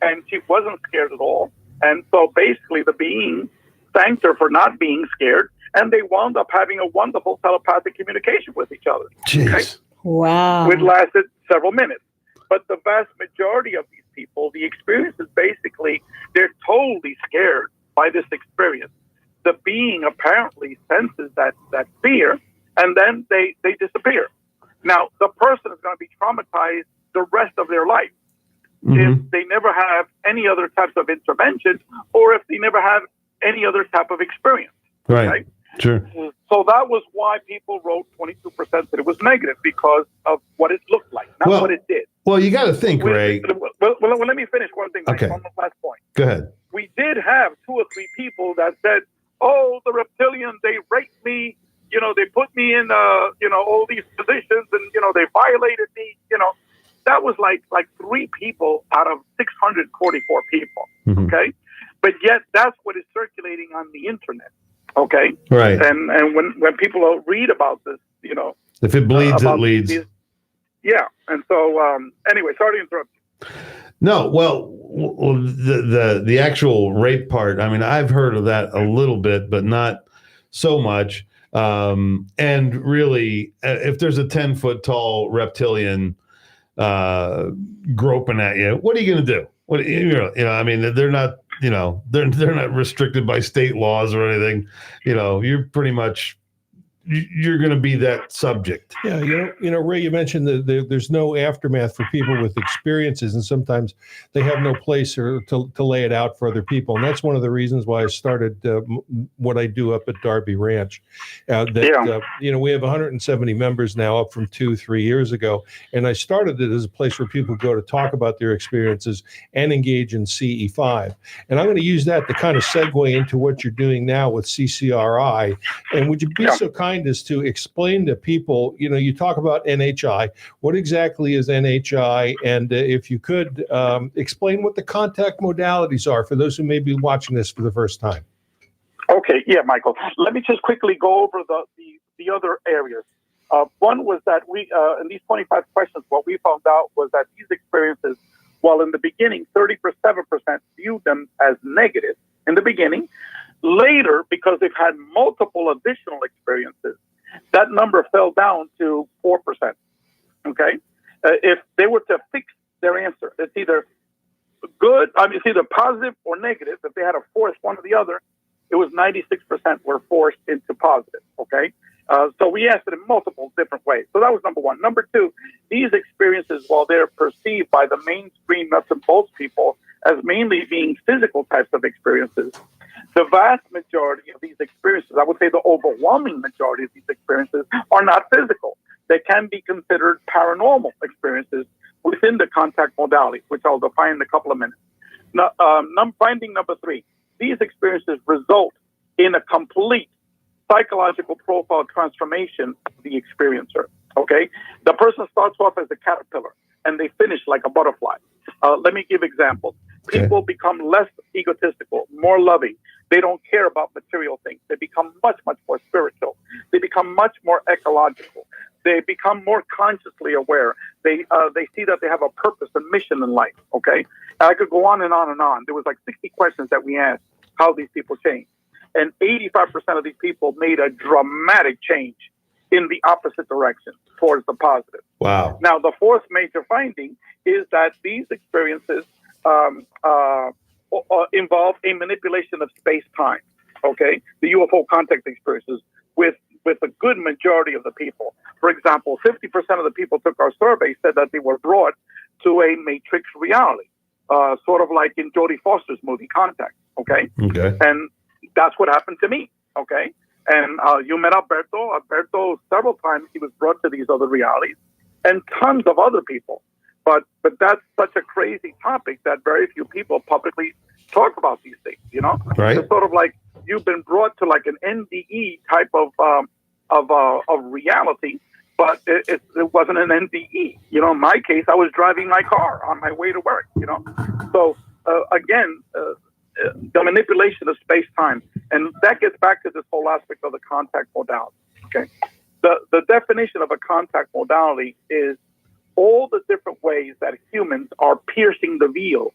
Speaker 4: and she wasn't scared at all. And so basically the being thanked her for not being scared, and they wound up having a wonderful telepathic communication with each other.
Speaker 1: Jeez.
Speaker 4: Okay?
Speaker 3: Wow.
Speaker 4: Which lasted several minutes. But the vast majority of these people, the experience is basically, they're totally scared by this experience. The being apparently senses that fear, and then they disappear. Now, the person is going to be traumatized the rest of their life if they never have any other types of intervention, or if they never have any other type of experience.
Speaker 1: Right.
Speaker 4: Okay?
Speaker 1: Sure.
Speaker 4: So that was why people wrote 22% that it was negative, because of what it looked like, not what it did.
Speaker 1: Well, you got to think, Ray.
Speaker 4: Well, let me finish one thing.
Speaker 1: Okay.
Speaker 4: On the last point.
Speaker 1: Go ahead.
Speaker 4: We did have 2 or 3 people that said, "Oh, the reptilian, they raped me. They put me in, all these positions, and they violated me. That was like 3 people out of 644 people.
Speaker 1: Mm-hmm.
Speaker 4: Okay, but yet that's what is circulating on the internet. Okay,
Speaker 1: right.
Speaker 4: And when people read about this,
Speaker 1: if it bleeds, it leads.
Speaker 4: Yeah, and so anyway, sorry to interrupt you.
Speaker 1: No, well, the actual rape part. I mean, I've heard of that a little bit, but not so much. And really, if there's a 10-foot tall reptilian groping at you, what are you going to do? I mean, they're not, they're not restricted by state laws or anything. You're pretty much, you're going to be that subject.
Speaker 2: Yeah, Ray, you mentioned that there's no aftermath for people with experiences, and sometimes they have no place to lay it out for other people. And that's one of the reasons why I started what I do up at Darby Ranch. We have 170 members now, up from 2-3 years ago. And I started it as a place where people go to talk about their experiences and engage in CE5. And I'm going to use that to kind of segue into what you're doing now with CCRI. And would you be so kind as to explain to people, you talk about NHI. What exactly is NHI? And if you could explain what the contact modalities are for those who may be watching this for the first time.
Speaker 4: Okay, yeah, Michael. Let me just quickly go over the other areas. One was that we, in these 25 questions, what we found out was that these experiences, while in the beginning, 37% viewed them as negative in the beginning, later, because they've had multiple additional experiences, that number fell down to 4%. Okay? If they were to fix their answer, it's either good, it's either positive or negative. If they had to force one or the other, it was 96% were forced into positive. Okay? So we asked it in multiple different ways. So that was number one. Number two, these experiences, while they're perceived by the mainstream nuts and bolts people as mainly being physical types of experiences, the vast majority of these experiences, I would say the overwhelming majority of these experiences, are not physical. They can be considered paranormal experiences within the contact modality, which I'll define in a couple of minutes. Now, finding number three, these experiences result in a complete psychological profile transformation of the experiencer. Okay? The person starts off as a caterpillar and they finish like a butterfly. Let me give examples. People become less egotistical, more loving. They don't care about material things. They become much, much more spiritual. They become much more ecological. They become more consciously aware. They see that they have a purpose and mission in life. Okay? And I could go on and on and on. There was like 60 questions that we asked how these people change. And 85% of these people made a dramatic change in the opposite direction towards the positive.
Speaker 1: Wow.
Speaker 4: Now, the fourth major finding is that these experiences involve a manipulation of space-time, okay? The UFO contact experiences with a good majority of the people. For example, 50% of the people took our survey said that they were brought to a matrix reality, sort of like in Jodie Foster's movie Contact, okay?
Speaker 1: Okay.
Speaker 4: And that's what happened to me, okay? And you met Alberto. Alberto, several times he was brought to these other realities, and tons of other people. But that's such a crazy topic that very few people publicly talk about these things, you know?
Speaker 1: Right.
Speaker 4: It's sort of like you've been brought to like an NDE type of reality, but it wasn't an NDE. You know, in my case, I was driving my car on my way to work, you know? So, again, the manipulation of space-time. And that gets back to this whole aspect of the contact modality, okay? The definition of a contact modality is all the different ways that humans are piercing the veil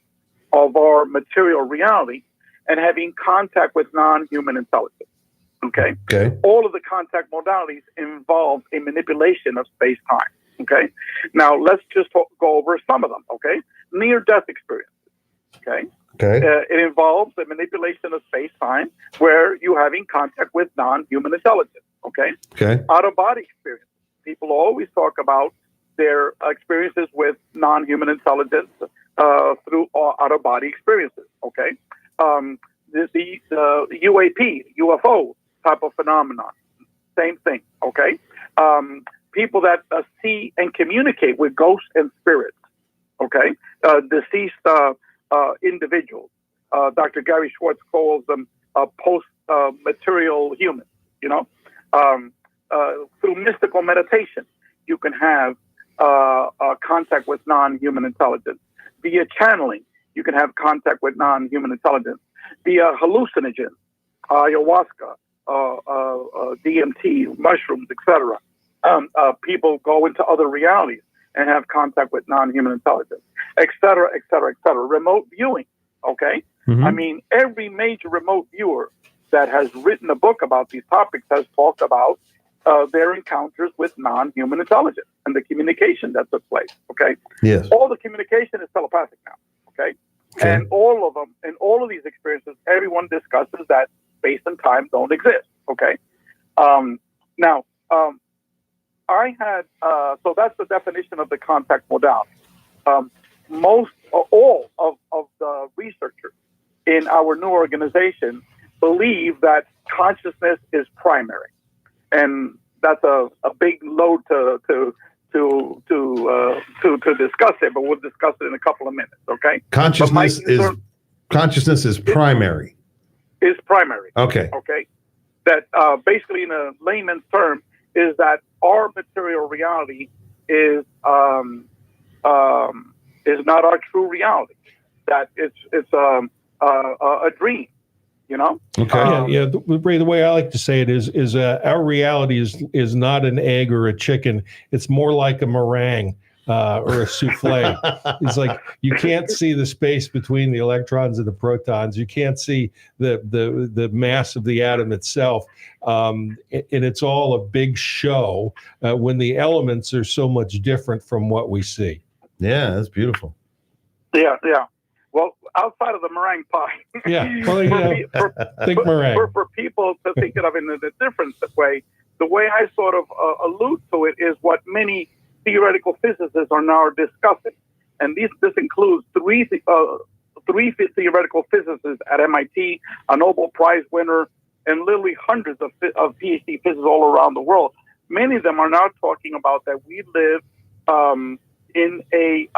Speaker 4: of our material reality and having contact with non-human intelligence, okay?
Speaker 1: Okay.
Speaker 4: All of the contact modalities involve a manipulation of space-time, okay? Now, let's just go over some of them, okay? Near-death experiences, okay?
Speaker 1: Okay.
Speaker 4: It involves the manipulation of space-time where you're having contact with non-human intelligence, okay?
Speaker 1: Okay.
Speaker 4: Out-of-body experiences. People always talk about their experiences with non-human intelligence through out-of-body experiences, okay? The UAP, UFO type of phenomenon, same thing, okay? People that see and communicate with ghosts and spirits, okay? Deceased individuals. Dr. Gary Schwartz calls them post-material humans, you know? Through mystical meditation, you can have contact with non-human intelligence. Via channeling, you can have contact with non-human intelligence. Via hallucinogens, ayahuasca, DMT, mushrooms, etc. People go into other realities and have contact with non-human intelligence, et cetera, et cetera, et cetera. Remote viewing, okay?
Speaker 1: Mm-hmm.
Speaker 4: I mean, every major remote viewer that has written a book about these topics has talked about their encounters with non-human intelligence and the communication that took place, okay?
Speaker 1: Yes.
Speaker 4: All the communication is telepathic now, okay? And all of them, in all of these experiences, everyone discusses that space and time don't exist, okay? Now, I had, so that's the definition of the contact modality. All of the researchers in our new organization believe that consciousness is primary. And that's a big load to discuss it, but we'll discuss it in a couple of minutes, okay?
Speaker 1: Consciousness is primary.
Speaker 4: Is primary.
Speaker 1: Okay.
Speaker 4: Okay. That basically, in a layman's term, is that our material reality is not our true reality. That it's a dream. You know?
Speaker 2: Okay. Ray, the way I like to say it is our reality is not an egg or a chicken. It's more like a meringue or a souffle. It's like you can't see the space between the electrons and the protons. You can't see the mass of the atom itself. And it's all a big show when the elements are so much different from what we see.
Speaker 1: Yeah, that's beautiful.
Speaker 4: Yeah. Well, outside of the meringue pie.
Speaker 2: Yeah. Well, think meringue.
Speaker 4: For people to think of it in a different way, the way I sort of allude to it is what many theoretical physicists are now discussing. And this includes three theoretical physicists at MIT, a Nobel Prize winner, and literally hundreds of PhD physicists all around the world. Many of them are now talking about that we live in a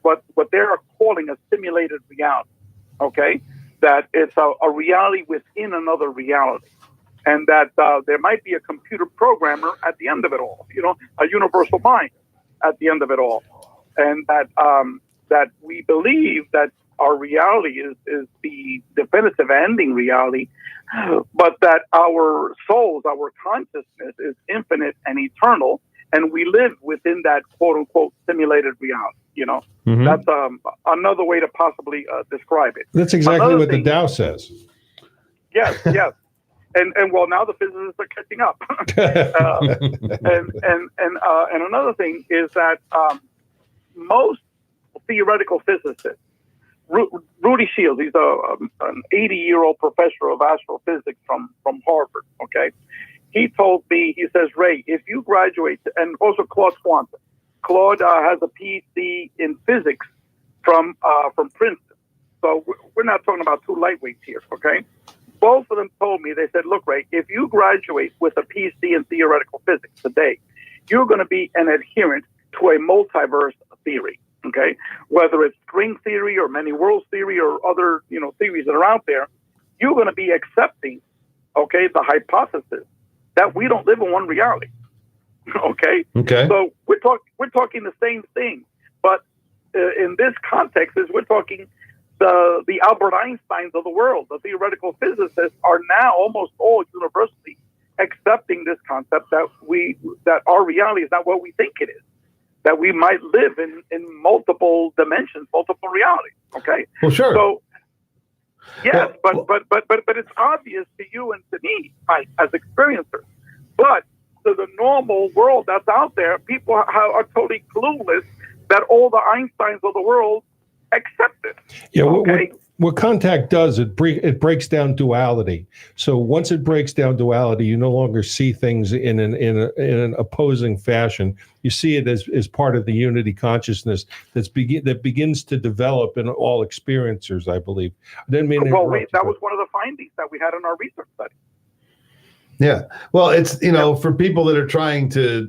Speaker 4: what they're calling a simulated reality. Okay, that it's a reality within another reality, and that there might be a computer programmer at the end of it all. You know, a universal mind at the end of it all, and that that we believe that our reality is the definitive ending reality, but that our souls, our consciousness is infinite and eternal. And we live within that quote unquote simulated reality, you know.
Speaker 2: Mm-hmm.
Speaker 4: That's another way to possibly describe it.
Speaker 2: That's exactly what the Tao says.
Speaker 4: Yes. And well, now the physicists are catching up. And another thing is that most theoretical physicists, Rudy Shields, he's an 80-year-old professor of astrophysics from Harvard, okay? He told me, he says, Ray, if you graduate, and also Claude Swanson. Claude has a PhD in physics from Princeton. So we're not talking about two lightweights here, okay? Both of them told me, they said, look, Ray, if you graduate with a PhD in theoretical physics today, you're going to be an adherent to a multiverse theory, okay? Whether it's string theory or many worlds theory or other, theories that are out there, you're going to be accepting, okay, the hypothesis that we don't live in one reality. Okay. So we're talking the same thing, but in this context, is we're talking the Albert Einsteins of the world. The theoretical physicists are now almost all universally accepting this concept that our reality is not what we think it is. That we might live in multiple dimensions, multiple realities. Okay.
Speaker 1: Well, sure.
Speaker 4: So. Yes, but it's obvious to you and to me, Mike, as experiencers. But to the normal world that's out there, people are totally clueless that all the Einsteins of the world accept it.
Speaker 2: Yeah.
Speaker 4: Okay?
Speaker 2: What contact does, it breaks down duality. So once it breaks down duality, you no longer see things in an opposing fashion. You see it as part of the unity consciousness that begins to develop in all experiencers, I believe. I didn't mean
Speaker 4: that was one of the findings that we had in our research study.
Speaker 1: Yeah. Well, it's, for people that are trying to,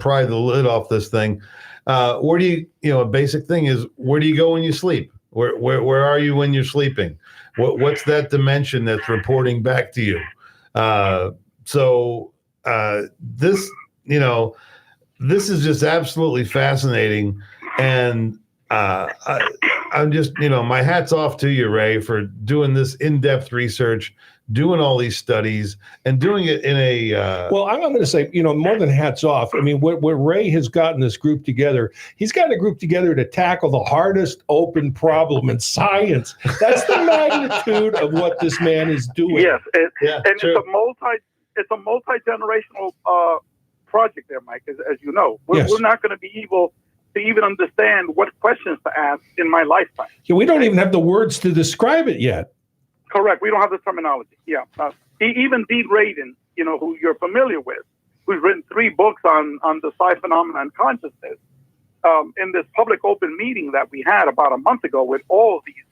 Speaker 1: pry the lid off this thing, where do you, a basic thing is, where do you go when you sleep? Where are you when you're sleeping? What's that dimension that's reporting back to you? This is just absolutely fascinating. And I'm just, my hat's off to you, Ray, for doing this in-depth research, doing all these studies, and doing it in a...
Speaker 2: Well, I'm going to say, more than hats off. I mean, what Ray has gotten this group together, he's gotten a group together to tackle the hardest open problem in science. That's the magnitude of what this man is doing.
Speaker 4: Yes, it's a multi-generational project there, Mike, as you know. We're not going to be able to even understand what questions to ask in my lifetime.
Speaker 2: Yeah, we don't even have the words to describe it yet.
Speaker 4: Correct. We don't have the terminology. Yeah. Even Dean Radin, who you're familiar with, who's written 3 books on the psi phenomenon and consciousness. In this public open meeting that we had about a month ago with all of these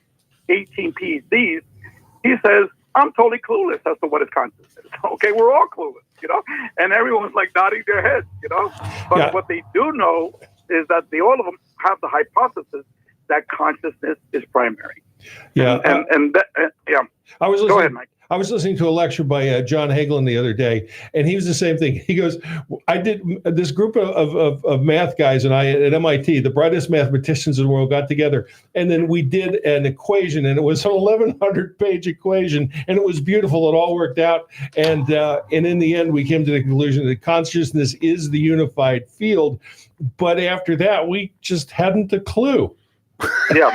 Speaker 4: 18 PhDs, he says, I'm totally clueless as to what is consciousness. Okay, we're all clueless, and everyone's like nodding their heads, But what they do know is that all of them have the hypothesis that consciousness is primary.
Speaker 2: Yeah.
Speaker 4: Yeah. Go ahead, Mike.
Speaker 2: I was listening to a lecture by John Hagelin the other day, and he was the same thing. He goes, I did this group of math guys and I at MIT, the brightest mathematicians in the world, got together, and then we did an equation, and it was an 1,100-page equation, and it was beautiful. It all worked out, and in the end, we came to the conclusion that consciousness is the unified field. But after that, we just hadn't a clue.
Speaker 4: Yeah.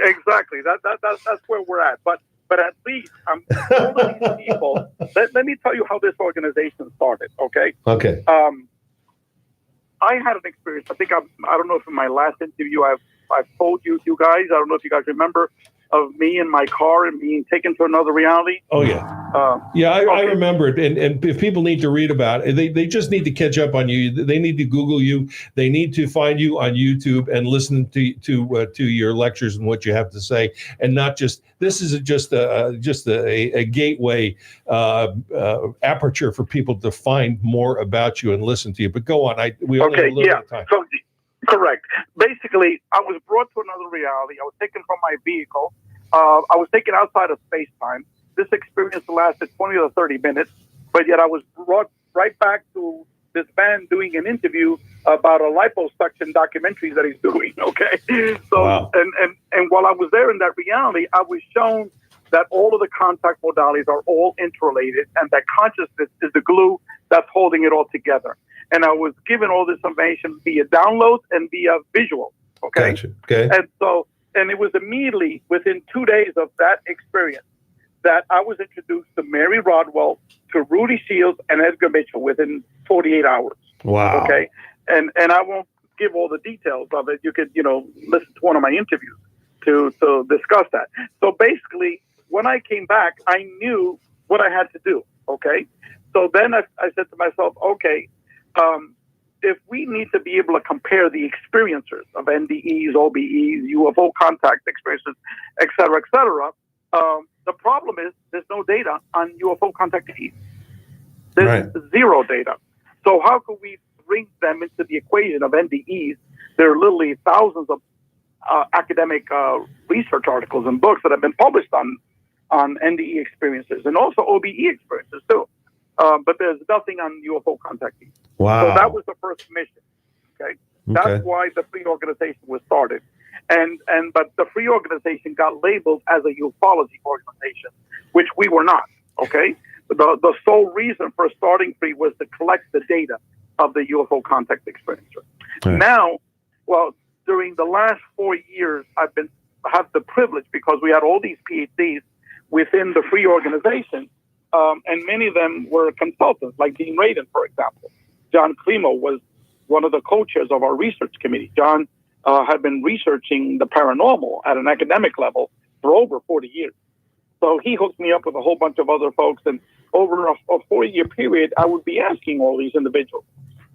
Speaker 4: Exactly. That's where we're at. But at least all of these people. Let me tell you how this organization started. Okay.
Speaker 1: Okay.
Speaker 4: I had an experience. I think I don't know if in my last interview I've told you guys. I don't know if you guys remember of me in my car and being taken to another reality.
Speaker 2: Oh yeah. I remember it. And if people need to read about it, they just need to catch up on you. They need to Google you. They need to find you on YouTube and listen to your lectures and what you have to say, and not just. This is just a gateway aperture for people to find more about you and listen to you. But go on. We only have a little bit of time.
Speaker 4: So, correct. Basically, I was brought to another reality. I was taken from my vehicle. I was taken outside of space-time. This experience lasted 20 to 30 minutes, but yet I was brought right back to this man doing an interview about a liposuction documentaries that he's doing. Okay. So, wow. And while I was there in that reality, I was shown that all of the contact modalities are all interrelated and that consciousness is the glue that's holding it all together. And I was given all this information via downloads and via visual. Okay.
Speaker 1: Gotcha. Okay.
Speaker 4: And it was immediately within 2 days of that experience that I was introduced to Mary Rodwell, to Rudy Shields, and Edgar Mitchell within 48 hours.
Speaker 1: Wow.
Speaker 4: Okay. And I won't give all the details of it. You could, listen to one of my interviews to discuss that. So basically, when I came back, I knew what I had to do. Okay. So then I said to myself, okay, if we need to be able to compare the experiencers of NDEs, OBEs, UFO contact experiences, et cetera, the problem is there's no data on UFO contactees. There's zero data. So how could we bring them into the equation of NDEs? There are literally thousands of academic research articles and books that have been published on NDE experiences and also OBE experiences too. But there's nothing on UFO contactees.
Speaker 1: Wow.
Speaker 4: So that was the first mission. Okay. That's why the free organization was started. But the free organization got labeled as a ufology organization, which we were not. Okay. The sole reason for starting free was to collect the data of the UFO contact experiencer. Right. Now, during the last 4 years, I have the privilege, because we had all these PhDs within the free organization, and many of them were consultants, like Dean Radin, for example. John Klimo was one of the co-chairs of our research committee. John had been researching the paranormal at an academic level for over 40 years. So he hooked me up with a whole bunch of other folks, and over a 4-year period, I would be asking all these individuals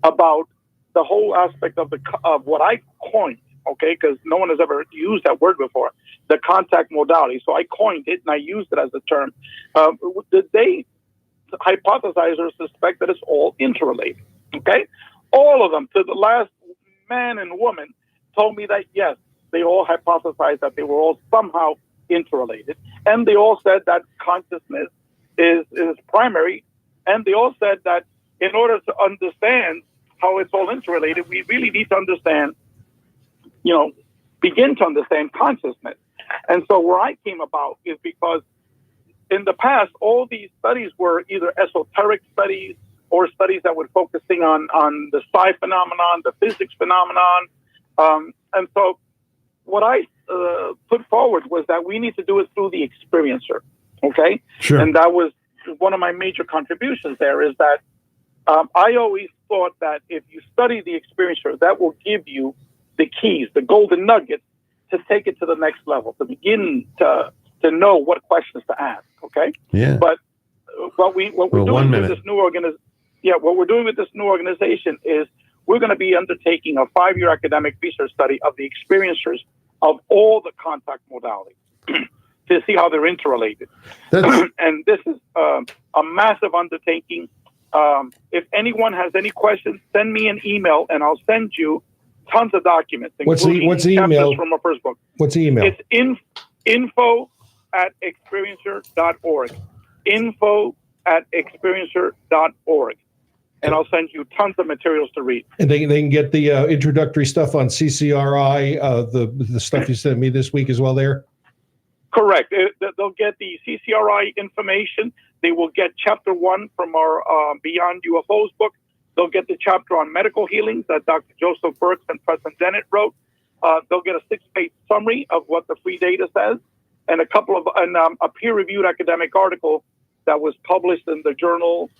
Speaker 4: about the whole aspect of what I coined, okay, because no one has ever used that word before, the contact modality. So I coined it, and I used it as a term. Did they hypothesize or suspect that it's all interrelated? Okay, all of them, to the last man and woman, told me that yes, they all hypothesized that they were all somehow interrelated, and they all said that consciousness is primary, and they all said that in order to understand how it's all interrelated, we really need to understand, begin to understand consciousness. And so where I came about is because in the past, all these studies were either esoteric studies or studies that were focusing on the psi phenomenon, the physics phenomenon. And so what I put forward was that we need to do it through the experiencer, okay?
Speaker 1: Sure.
Speaker 4: And that was one of my major contributions there, is that I always thought that if you study the experiencer, that will give you the keys, the golden nuggets, to take it to the next level, to begin to know what questions to ask, okay?
Speaker 1: Yeah.
Speaker 4: But what we're doing with this new what we're doing with this new organization is we're going to be undertaking a 5-year academic research study of the experiences of all the contact modalities to see how they're interrelated. And this is a massive undertaking. If anyone has any questions, send me an email and I'll send you tons of documents.
Speaker 2: What's the email?
Speaker 4: From our first book.
Speaker 2: What's the email?
Speaker 4: It's info@experiencer.org. info@experiencer.org. And I'll send you tons of materials to read.
Speaker 2: And they can get the introductory stuff on CCRI, the stuff you sent me this week as well there?
Speaker 4: Correct. They'll get the CCRI information. They will get chapter 1 from our Beyond UFOs book. They'll get the chapter on medical healings that Dr. Joseph Burks and President Dennett wrote. They'll get a 6-page summary of what the free data says, and a peer-reviewed academic article that was published in the journal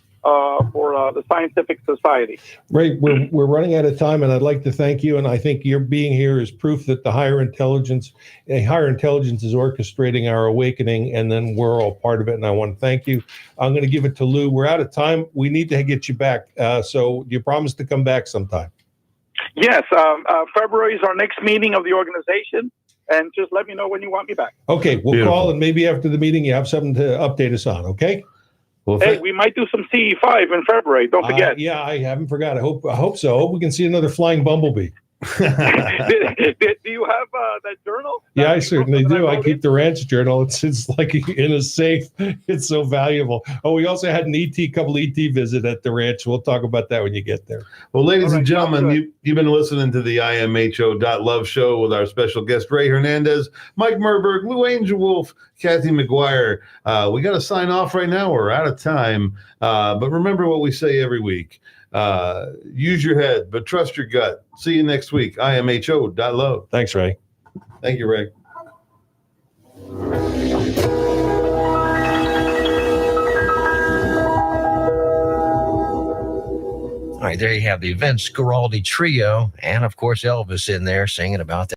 Speaker 4: for the Scientific Society.
Speaker 2: Ray, we're running out of time, and I'd like to thank you. And I think your being here is proof that the higher intelligence is orchestrating our awakening, and then we're all part of it. And I want to thank you. I'm going to give it to Lou. We're out of time. We need to get you back. So you promise to come back sometime.
Speaker 4: Yes, February is our next meeting of the organization, and just let me know when you want me back.
Speaker 2: Okay, we'll call, and maybe after the meeting you have something to update us on. Okay.
Speaker 4: Well, hey, we might do some CE5 in February. Don't forget.
Speaker 2: Yeah, I haven't forgot. I hope so. I hope we can see another flying bumblebee.
Speaker 4: Do you have that journal?
Speaker 2: Yeah, I certainly do. I keep the ranch journal. It's like in a safe. It's so valuable. Oh, we also had an couple ET visit at the ranch. We'll talk about that when you get there.
Speaker 1: Well, ladies and gentlemen, you've been listening to the imho.love show with our special guest, Rey Hernandez, Mike Murburg, Lou Angelwolf, Kathy McGuire. We got to sign off right now. We're out of time. But remember what we say every week. Use your head, but trust your gut. See you next week. imho.love.
Speaker 2: Thanks, Ray.
Speaker 1: Thank you, Ray.
Speaker 20: All right, there you have the Vince Guaraldi Trio, and of course Elvis in there singing about that.